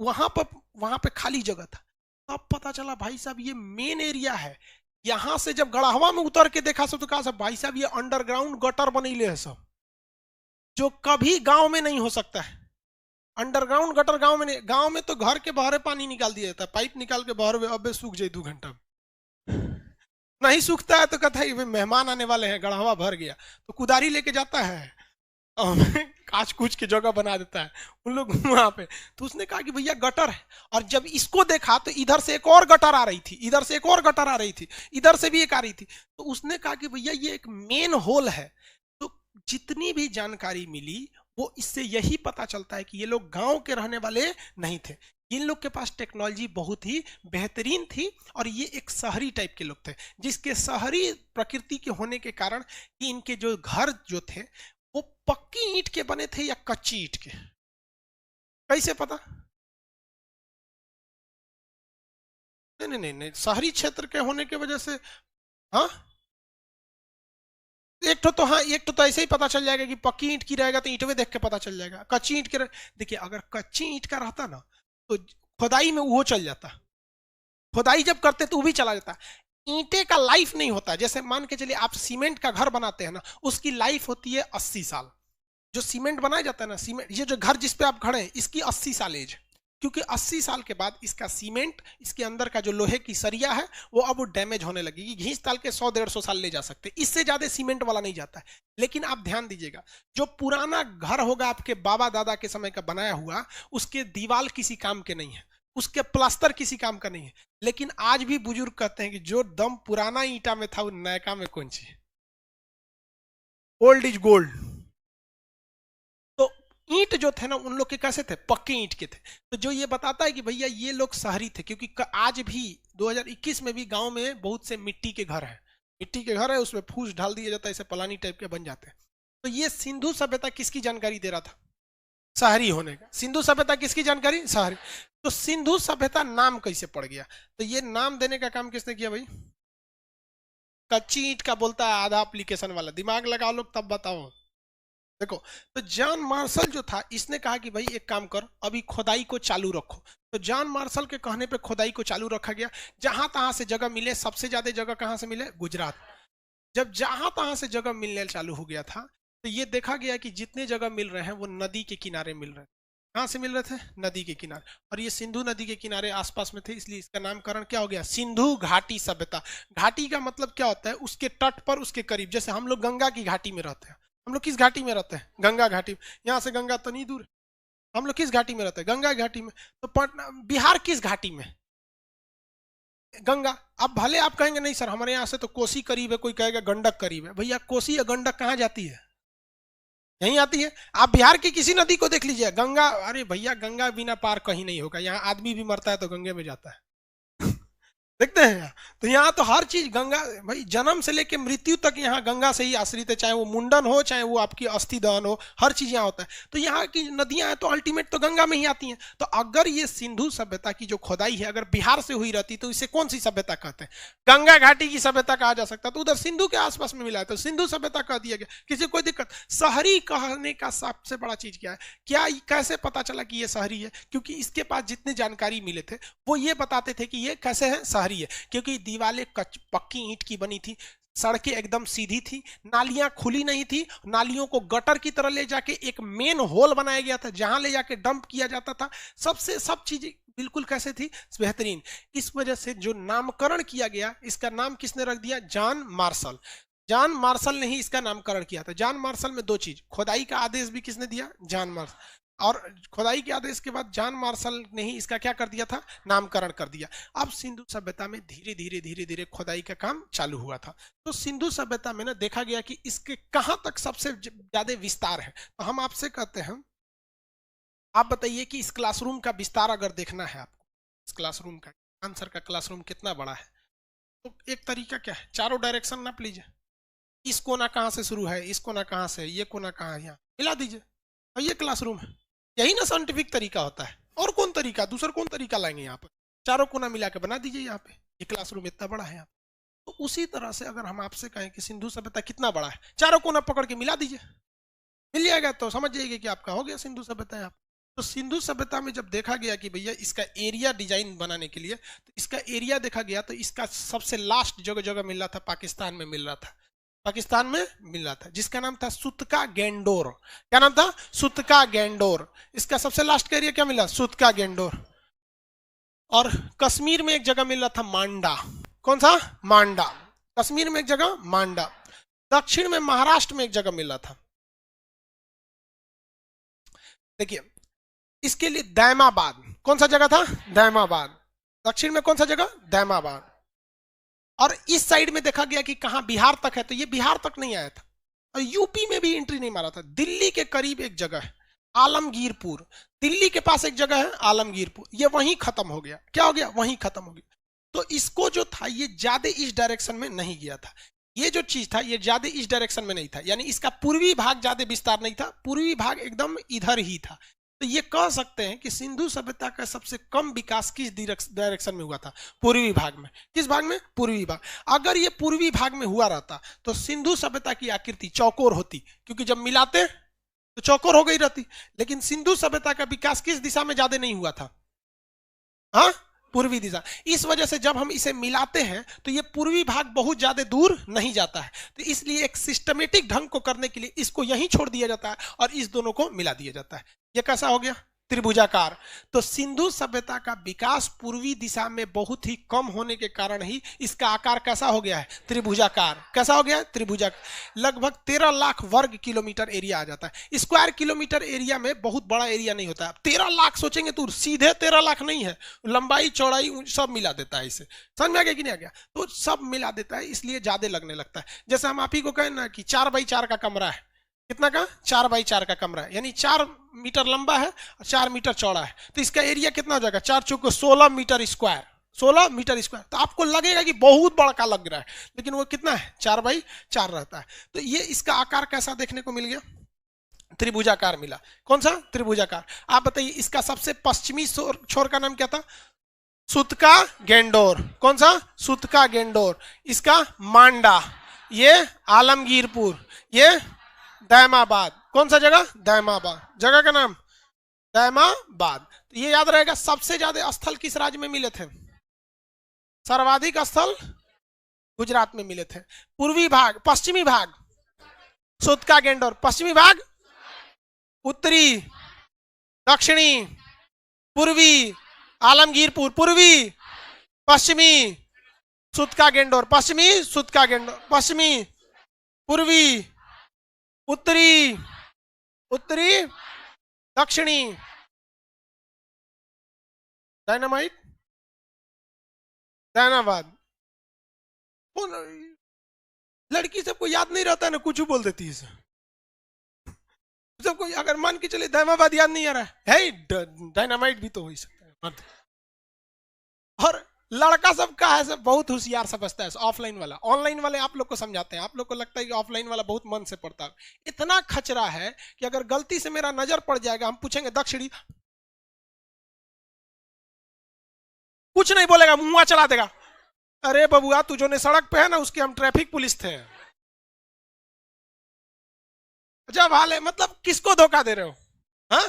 [SPEAKER 1] वहां पे खाली जगह था। तब पता चला भाई साहब ये मेन एरिया है। यहां से जब गढ़ावा में उतर के देखा सब, तो कहा सब भाई साहब ये अंडरग्राउंड गटर बनीले है सब, जो कभी गांव में नहीं हो सकता है। अंडरग्राउंड गटर गांव में नहीं, गांव में तो घर के बाहर पानी निकाल दिया जाता है, पाइप निकाल के बाहर, अब सूख जाए 2 घंटा नहीं सूखता है तो कहता है मेहमान आने वाले हैं, गढ़ावा भर गया, तो कुदारी लेके जाता है काच कुछ की जगह बना देता है उन लोग वहां पे। तो उसने कहा कि भैया गटर है, और जब इसको देखा तो इधर से एक और गटर आ रही थी, इधर से एक और गटर आ रही थी, इधर से भी एक आ रही थी। तो उसने कहा कि भैया ये एक मेन होल है। तो जितनी भी जानकारी मिली वो इससे यही पता चलता है कि ये लोग गांव के रहने वाले नहीं थे, इन लोग के पास टेक्नोलॉजी बहुत ही बेहतरीन थी, और ये एक शहरी टाइप के लोग थे, जिसके शहरी प्रकृति के होने के कारण कि इनके जो घर जो थे वो पक्की ईंट के बने थे या कच्ची ईंट के, कैसे पता? नहीं, शहरी क्षेत्र के होने की वजह से। हाँ, एक तो हाँ, एक तो ऐसे ही पता चल जाएगा कि पक्की ईंट की रहेगा तो ईंटवे देख के पता चल जाएगा। कच्ची ईंट के देखिए, अगर कच्ची ईंट का रहता ना तो खुदाई में वो चल जाता, खुदाई जब करते तो वो भी चला जाता। ईंटे का लाइफ नहीं होता। जैसे मान के चलिए आप सीमेंट का घर बनाते हैं ना, उसकी लाइफ होती है 80 साल। जो सीमेंट बनाया जाता है ना, सीमेंट, ये जो घर जिस पे आप खड़े हैं इसकी 80 साल एज, क्योंकि 80 साल के बाद इसका सीमेंट, इसके अंदर का जो लोहे की सरिया है वो अब डैमेज होने लगेगी। घींच ताल के 100-150 साल ले जा सकते, इससे ज्यादा सीमेंट वाला नहीं जाता है। लेकिन आप ध्यान दीजिएगा, जो पुराना घर होगा आपके बाबा दादा के समय का बनाया हुआ, उसके दीवार किसी काम के नहीं है, उसके प्लास्टर किसी काम का नहीं है। लेकिन आज भी बुजुर्ग कहते हैं कि जो दम पुराना ईंटा में था वो नयका में कौन सी, ओल्ड इज गोल्ड। तो ईंट जो थे ना उन लोग के कैसे थे, पक्के ईंट के थे। तो जो ये बताता है कि भैया ये लोग शहरी थे, क्योंकि आज भी 2021 में भी गांव में बहुत से मिट्टी के घर हैं, मिट्टी के घर है, उसमें फूस डाल दिया जाता है, ऐसे पलानी टाइप के बन जाते हैं। तो ये सिंधु सभ्यता किसकी जानकारी दे रहा था, शहरी होने का। सिंधु सभ्यता किसकी जानकारी, शहरी। तो सिंधु सभ्यता नाम कैसे पड़ गया, तो ये नाम देने का काम किसने किया भाई, कच्ची ईंट का बोलता है आधा एप्लीकेशन वाला, दिमाग लगाओ लोग तब बताओ। देखो, तो जॉन मार्शल जो था इसने कहा कि भाई एक काम कर, अभी खुदाई को चालू रखो। तो जॉन मार्शल के कहने पे खुदाई को चालू रखा गया, जहां तहां से जगह मिले। सबसे ज्यादा जगह कहां से मिले, गुजरात। जब जहां तहां से जगह मिलने चालू हो गया था तो ये देखा गया कि जितने जगह मिल रहे हैं वो नदी के किनारे मिल रहे थे। कहां से मिल रहे थे, नदी के किनारे। और ये सिंधु नदी के किनारे आसपास में थे, इसलिए इसका नामकरण क्या हो गया, सिंधु घाटी सभ्यता। घाटी का मतलब क्या होता है, उसके तट पर, उसके करीब। जैसे हम लोग गंगा की घाटी में रहते हैं, हम लोग किस घाटी में रहते हैं, गंगा घाटी। यहाँ से गंगा तो नहीं दूर है, हम लोग किस घाटी में रहते हैं, गंगा घाटी में। तो पटना, बिहार किस घाटी में, गंगा। अब भले आप कहेंगे नहीं सर हमारे यहाँ से तो कोसी करीब है, कोई कहेगा गंडक करीब है। भैया कोसी या गंडक कहाँ जाती है, यहीं आती है। आप बिहार की किसी नदी को देख लीजिए, गंगा, अरे भैया गंगा बिना पार कहीं नहीं होगा। यहाँ आदमी भी मरता है तो गंगे में जाता है देखते हैं। तो यहाँ तो हर चीज गंगा, भाई जन्म से लेके मृत्यु तक यहाँ गंगा से ही आश्रित है, चाहे वो मुंडन हो, चाहे वो आपकी अस्थि दहन हो, हर चीज यहाँ होता है। तो यहाँ की नदियां हैं तो अल्टीमेट तो गंगा में ही आती हैं। तो अगर ये सिंधु सभ्यता की जो खोदाई है अगर बिहार से हुई रहती तो इसे कौन सी सभ्यता कहते हैं, गंगा घाटी की सभ्यता कहा जा सकता। तो उधर सिंधु के आसपास में मिला है तो सिंधु सभ्यता कह दिया गया, किसी कोई दिक्कत। शहरी कहने का सबसे बड़ा चीज क्या है, क्या कैसे पता चला कि ये शहरी है, क्योंकि इसके पास जितने जानकारी मिले थे वो ये बताते थे कि ये कैसे है, शहरी है। क्योंकि दीवारें पक्की ईंट की बनी थी, सड़कें एकदम सीधी थी, नालियां खुली नहीं थी, नालियों को गटर की तरह ले जाके एक मेन होल बनाया गया था जहां ले जाके डंप किया जाता था। सबसे सब चीजें बिल्कुल कैसे थी, बेहतरीन। इस वजह से जो नामकरण किया गया, इसका नाम किसने रख दिया, जॉन मार्शल। जॉन मार्शल ने ही इसका नामकरण किया था। जॉन मार्शल में दो चीज, खुदाई का आदेश भी किसने दिया, जॉन मार्शल। और खुदाई के आदेश के बाद जॉन मार्शल ने ही इसका क्या कर दिया था, नामकरण कर दिया। अब सिंधु सभ्यता में धीरे धीरे धीरे धीरे खुदाई का काम चालू हुआ था। तो सिंधु सभ्यता में ना देखा गया कि इसके कहां तक सबसे ज्यादा विस्तार है। तो हम आपसे कहते हैं, आप बताइए कि इस क्लासरूम का विस्तार अगर देखना है आपको, इस क्लासरूम का, आंसर का क्लासरूम कितना बड़ा है, तो एक तरीका क्या है, चारों डायरेक्शन नाप लीजिए। इस कोना कहां से शुरू है, इस कोना कहां से, ये कोना कहां है, यहाँ मिला दीजिए और ये क्लासरूम है। यही ना साइंटिफिक तरीका होता है, और कौन तरीका, दूसरा कौन तरीका लाएंगे यहाँ पर, चारों कोना मिला के बना दीजिए यहाँ पे, ये क्लासरूम इतना बड़ा है यहाँ। तो उसी तरह से अगर हम आपसे कहें कि सिंधु सभ्यता कितना बड़ा है, चारों कोना पकड़ के मिला दीजिए, मिल जाएगा, तो समझ जाइए कि आपका हो गया सिंधु सभ्यता है। तो सिंधु सभ्यता में जब देखा गया कि भैया इसका एरिया डिजाइन बनाने के लिए, तो इसका एरिया देखा गया तो इसका सबसे लास्ट जगह जगह मिल रहा था, पाकिस्तान में मिल रहा था, पाकिस्तान में मिल रहा था, जिसका नाम था सुतका गेंडोर। क्या नाम था, सुतका गेंडोर। इसका सबसे लास्ट का एरिया क्या मिला, सुतका गेंडोर। और कश्मीर में एक जगह मिल रहा था मांडा, कौन सा, मांडा, कश्मीर में एक जगह मांडा। दक्षिण में महाराष्ट्र में एक जगह मिल रहा था, देखिए इसके लिए दैमाबाद, कौन सा जगह था, दैमाबाद। दक्षिण में कौन सा जगह, दैमाबाद। और इस साइड में देखा गया कि कहां, बिहार तक है, तो ये बिहार तक नहीं आया था, और यूपी में भी एंट्री नहीं मारा था। दिल्ली के करीब एक जगह है आलमगीरपुर, दिल्ली के पास एक जगह है आलमगीरपुर, ये वहीं खत्म हो गया। क्या हो गया, वहीं खत्म हो गया। तो इसको जो था ये ज्यादा इस डायरेक्शन में नहीं गया था, ये जो चीज था ये ज्यादा इस डायरेक्शन में नहीं था, यानी इसका पूर्वी भाग ज्यादा विस्तार नहीं था, पूर्वी भाग एकदम इधर ही था। तो ये कह सकते हैं कि सिंधु सभ्यता का सबसे कम विकास किस डायरेक्शन में हुआ था? पूर्वी भाग में। किस भाग में? पूर्वी भाग। अगर ये पूर्वी भाग में हुआ रहता तो सिंधु सभ्यता की आकृति चौकोर होती, क्योंकि जब मिलाते तो चौकोर हो गई रहती। लेकिन सिंधु सभ्यता का विकास किस दिशा में ज्यादा नहीं हुआ था? हाँ, पूर्वी दिशा। इस वजह से जब हम इसे मिलाते हैं तो ये पूर्वी भाग बहुत ज्यादा दूर नहीं जाता है। तो इसलिए एक सिस्टमेटिक ढंग को करने के लिए इसको यहीं छोड़ दिया जाता है और इस दोनों को मिला दिया जाता है। ये कैसा हो गया? त्रिभुजाकार। तो सिंधु सभ्यता का विकास पूर्वी दिशा में बहुत ही कम होने के कारण ही इसका आकार कैसा हो गया है? त्रिभुजाकार। कैसा हो गया है? त्रिभुजाकार। लगभग 13 लाख वर्ग किलोमीटर एरिया आ जाता है। स्क्वायर किलोमीटर एरिया में बहुत बड़ा एरिया नहीं होता है। 13 लाख सोचेंगे तो सीधे 13 लाख नहीं है, लंबाई चौड़ाई सब मिला देता है। इसे समझ में आ गया कि नहीं आ गया? तो सब मिला देता है, इसलिए ज्यादा लगने लगता है। जैसे हम आप ही को कहें ना कि 4x4 का कमरा है। कितना का? 4x4 का कमरा है, यानी 4 मीटर लंबा है और 4 मीटर चौड़ा है। तो इसका एरिया कितना हो जाएगा? 4 चौक 16 मीटर स्क्वायर। 16 metre square. तो आपको लगेगा कि बहुत बड़ा का लग रहा है, लेकिन वो कितना है? 4x4 रहता है। तो ये इसका आकार कैसा देखने को मिल गया? त्रिभुजाकार मिला। कौन सा? त्रिभुजाकार। आप बताइए इसका सबसे पश्चिमी छोर का नाम क्या था? सुतका गेंडोर। कौन सा? सुतका गेंडोर। इसका मांडा, ये आलमगीरपुर, ये दैमाबाद। कौन सा जगह? दैमाबाद। जगह का नाम दैमाबाद। तो ये याद रहेगा। सबसे ज्यादा स्थल किस राज्य में मिले थे? सर्वाधिक स्थल गुजरात में मिले थे। पूर्वी भाग, पश्चिमी भाग सुतका गेंडोर, पश्चिमी भाग, उत्तरी, दक्षिणी, पूर्वी आलमगीरपुर, पूर्वी, पश्चिमी सुतका गेंडोर, पश्चिमी सुतका गेंडोर, पश्चिमी, पूर्वी, उत्तरी, उत्तरी, दक्षिणी। डायनामाइट, दैनाबाद। लड़की सबको याद नहीं रहता है ना, कुछ बोल देती है। सबको अगर मान के चले दैनाबाद याद नहीं आ रहा है, डायनामाइट भी तो हो ही सकता है। और लड़का सब का है, सब बहुत होशियार समझता है। ऑफलाइन वाला, ऑनलाइन वाले आप लोग को समझाते हैं। आप लोग को लगता है कि ऑफलाइन वाला बहुत मन से पढ़ता है। इतना खचरा है कि अगर गलती से मेरा नजर पड़ जाएगा, हम पूछेंगे दक्षिणी, कुछ नहीं बोलेगा, मुंह चला देगा। अरे बबुआ तू जो ने सड़क पे है ना, उसके हम ट्रैफिक पुलिस थे। जब हाल है, मतलब किसको धोखा दे रहे हो? हाँ,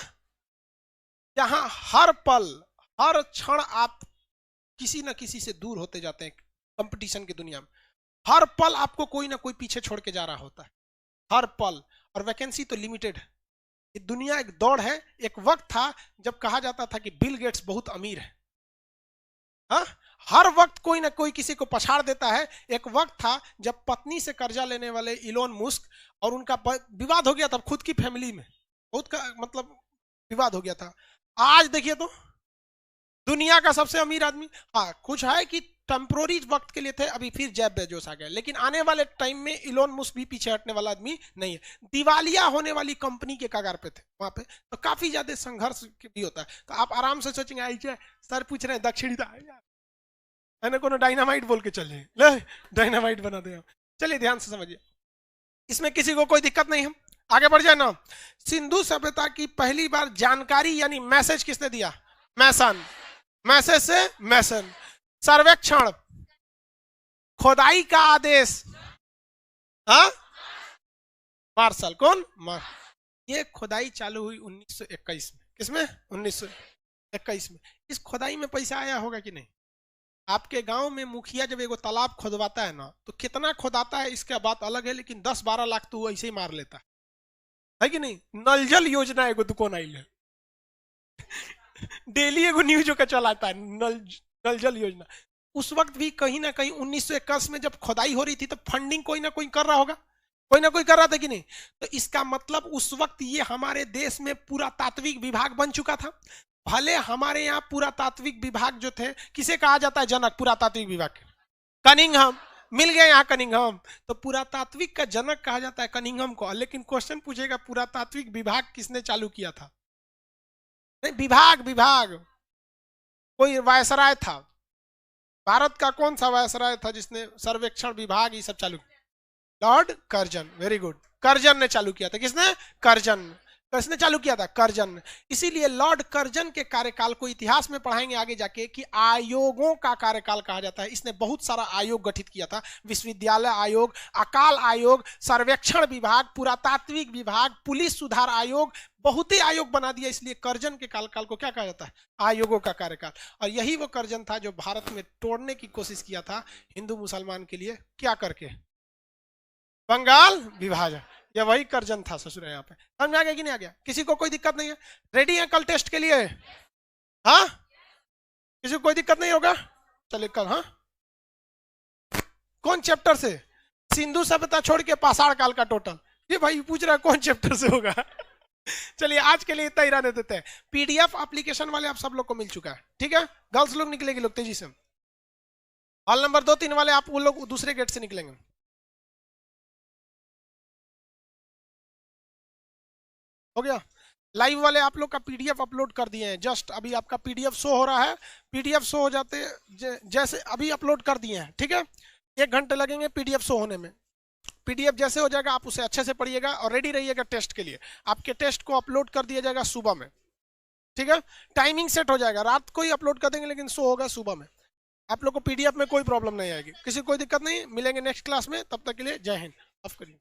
[SPEAKER 1] यहाँ हर पल हर क्षण आप किसी ना किसी से दूर होते जाते हैं। कंपटीशन की दुनिया में हर पल आपको कोई ना कोई पीछे छोड़ के जा रहा होता है, हर पल। और वैकेंसी तो लिमिटेड है। ये दुनिया एक दौड़ है। एक वक्त था जब कहा जाता था कि बिल गेट्स बहुत अमीर है। हाँ? हर वक्त कोई ना कोई किसी को पछाड़ देता है। एक वक्त था जब पत्नी से कर्जा लेने वाले इलोन मस्क और उनका विवाद हो गया था, खुद की फैमिली में बहुत का मतलब विवाद हो गया था। आज देखिए तो दुनिया का सबसे अमीर आदमी। हाँ, कुछ है कि टेम्पोररी वक्त के लिए थे, अभी फिर जेफ बेजोस आ गए, लेकिन आने वाले टाइम में इलोन मस्क भी पीछे हटने वाला आदमी नहीं है। दिवालिया होने वाली कंपनी के कगार पे थे वहां पे। तो काफी ज्यादा संघर्ष भी होता है। तो आप आराम से सोचेंगे आई सर पूछ रहे हैं दक्षिणी है ना, कोनो डायनामाइट बोल के चले ले, डायनामाइट बना दे। चलिए ध्यान से समझिए, इसमें किसी को कोई दिक्कत नहीं है। आगे बढ़ जाए ना। सिंधु सभ्यता की पहली बार जानकारी यानी मैसेज किसने दिया? मैसन। मैसेज से मैसन। सर्वेक्षण, खोदाई का आदेश, हाँ, मार्शल। कौन? ये खोदाई चालू हुई 1921 में। किसमें? 1921 में। इस खोदाई में पैसा आया होगा कि नहीं? आपके गांव में मुखिया जब एगो तालाब खोदवाता है ना, तो कितना खोदाता है इसका बात अलग है, लेकिन 10-12 लाख तो वो ऐसे ही मार लेता है कि नहीं? नल जल योजना एगो दुकान आई है, डेली एगो न्यूज का चलाता है, नल जल योजना। उस वक्त भी कहीं ना कहीं 1921 में जब खोदाई हो रही थी तो फंडिंग कोई ना कोई कर रहा होगा, कोई ना कोई कर रहा था कि नहीं? तो इसका मतलब उस वक्त ये हमारे देश में पुरातात्विक विभाग बन चुका था। भले हमारे यहाँ पुरातात्विक विभाग जो थे, किसे कहा जाता है जनक पुरातात्विक विभाग? कनिंघम। मिल गए यहाँ कनिंघम। तो पुरातात्विक का जनक कहा जाता है कनिंघम को। लेकिन क्वेश्चन पूछेगा पुरातात्विक विभाग किसने चालू किया था? नहीं, विभाग कोई वायसराय था। भारत का कौन सा वायसराय था जिसने सर्वेक्षण विभाग ये सब चालू किया? Lord Curzon. Very good, Curzon ने चालू किया था। किसने? कर्जन। किसने चालू किया था? कर्जन ने। इसीलिए लॉर्ड कर्जन के कार्यकाल को इतिहास में पढ़ाएंगे आगे जाके कि आयोगों का कार्यकाल कहा जाता है। इसने बहुत सारा आयोग गठित किया था, विश्वविद्यालय आयोग, अकाल आयोग, सर्वेक्षण विभाग, पुरातात्विक विभाग, पुलिस सुधार आयोग, बहुत ही आयोग बना दिया। इसलिए कर्जन के कार्यकाल को क्या कहा जाता है? आयोगों का कार्यकाल। और यही वो कर्जन था जो भारत में तोड़ने की कोशिश किया था हिंदू मुसलमान के लिए, क्या करके? बंगाल विभाजन। ये वही कर्जन था ससुर। यहाँ पे समझ में आ गया कि नहीं आ गया? किसी को कोई दिक्कत नहीं है? रेडी है कल टेस्ट के लिए? हाँ, किसी को कोई दिक्कत नहीं होगा? चलिए कल। हाँ, कौन चैप्टर से? सिंधु सभ्यता छोड़ के पाषाण काल का टोटल। ये भाई पूछ रहा है कौन चैप्टर से होगा। चलिए आज के लिए इतना ही रहने देते हैं। पीडीएफ एप्लीकेशन वाले आप सब लोग को मिल चुका है, ठीक है? गर्ल्स लोग निकलेगी लोग तेजी से। हॉल नंबर 2-3 वाले आप वो लोग दूसरे गेट से निकलेंगे। हो गया? लाइव वाले आप लोग का पीडीएफ अपलोड कर दिए हैं, जस्ट अभी आपका पीडीएफ शो हो रहा है। पीडीएफ शो हो जाते जैसे अभी अपलोड कर दिए हैं, ठीक है? 1 घंटे लगेंगे पीडीएफ शो होने में। पीडीएफ जैसे हो जाएगा आप उसे अच्छे से पढ़िएगा और रेडी रहिएगा टेस्ट के लिए। आपके टेस्ट को अपलोड कर दिया जाएगा सुबह में, ठीक है? टाइमिंग सेट हो जाएगा, रात को ही अपलोड कर देंगे लेकिन शो होगा सुबह में। आप लोग को पीडीएफ में कोई प्रॉब्लम नहीं आएगी, किसी को कोई दिक्कत नहीं। मिलेंगे नेक्स्ट क्लास में, तब तक के लिए जय हिंद। ऑफ करिए।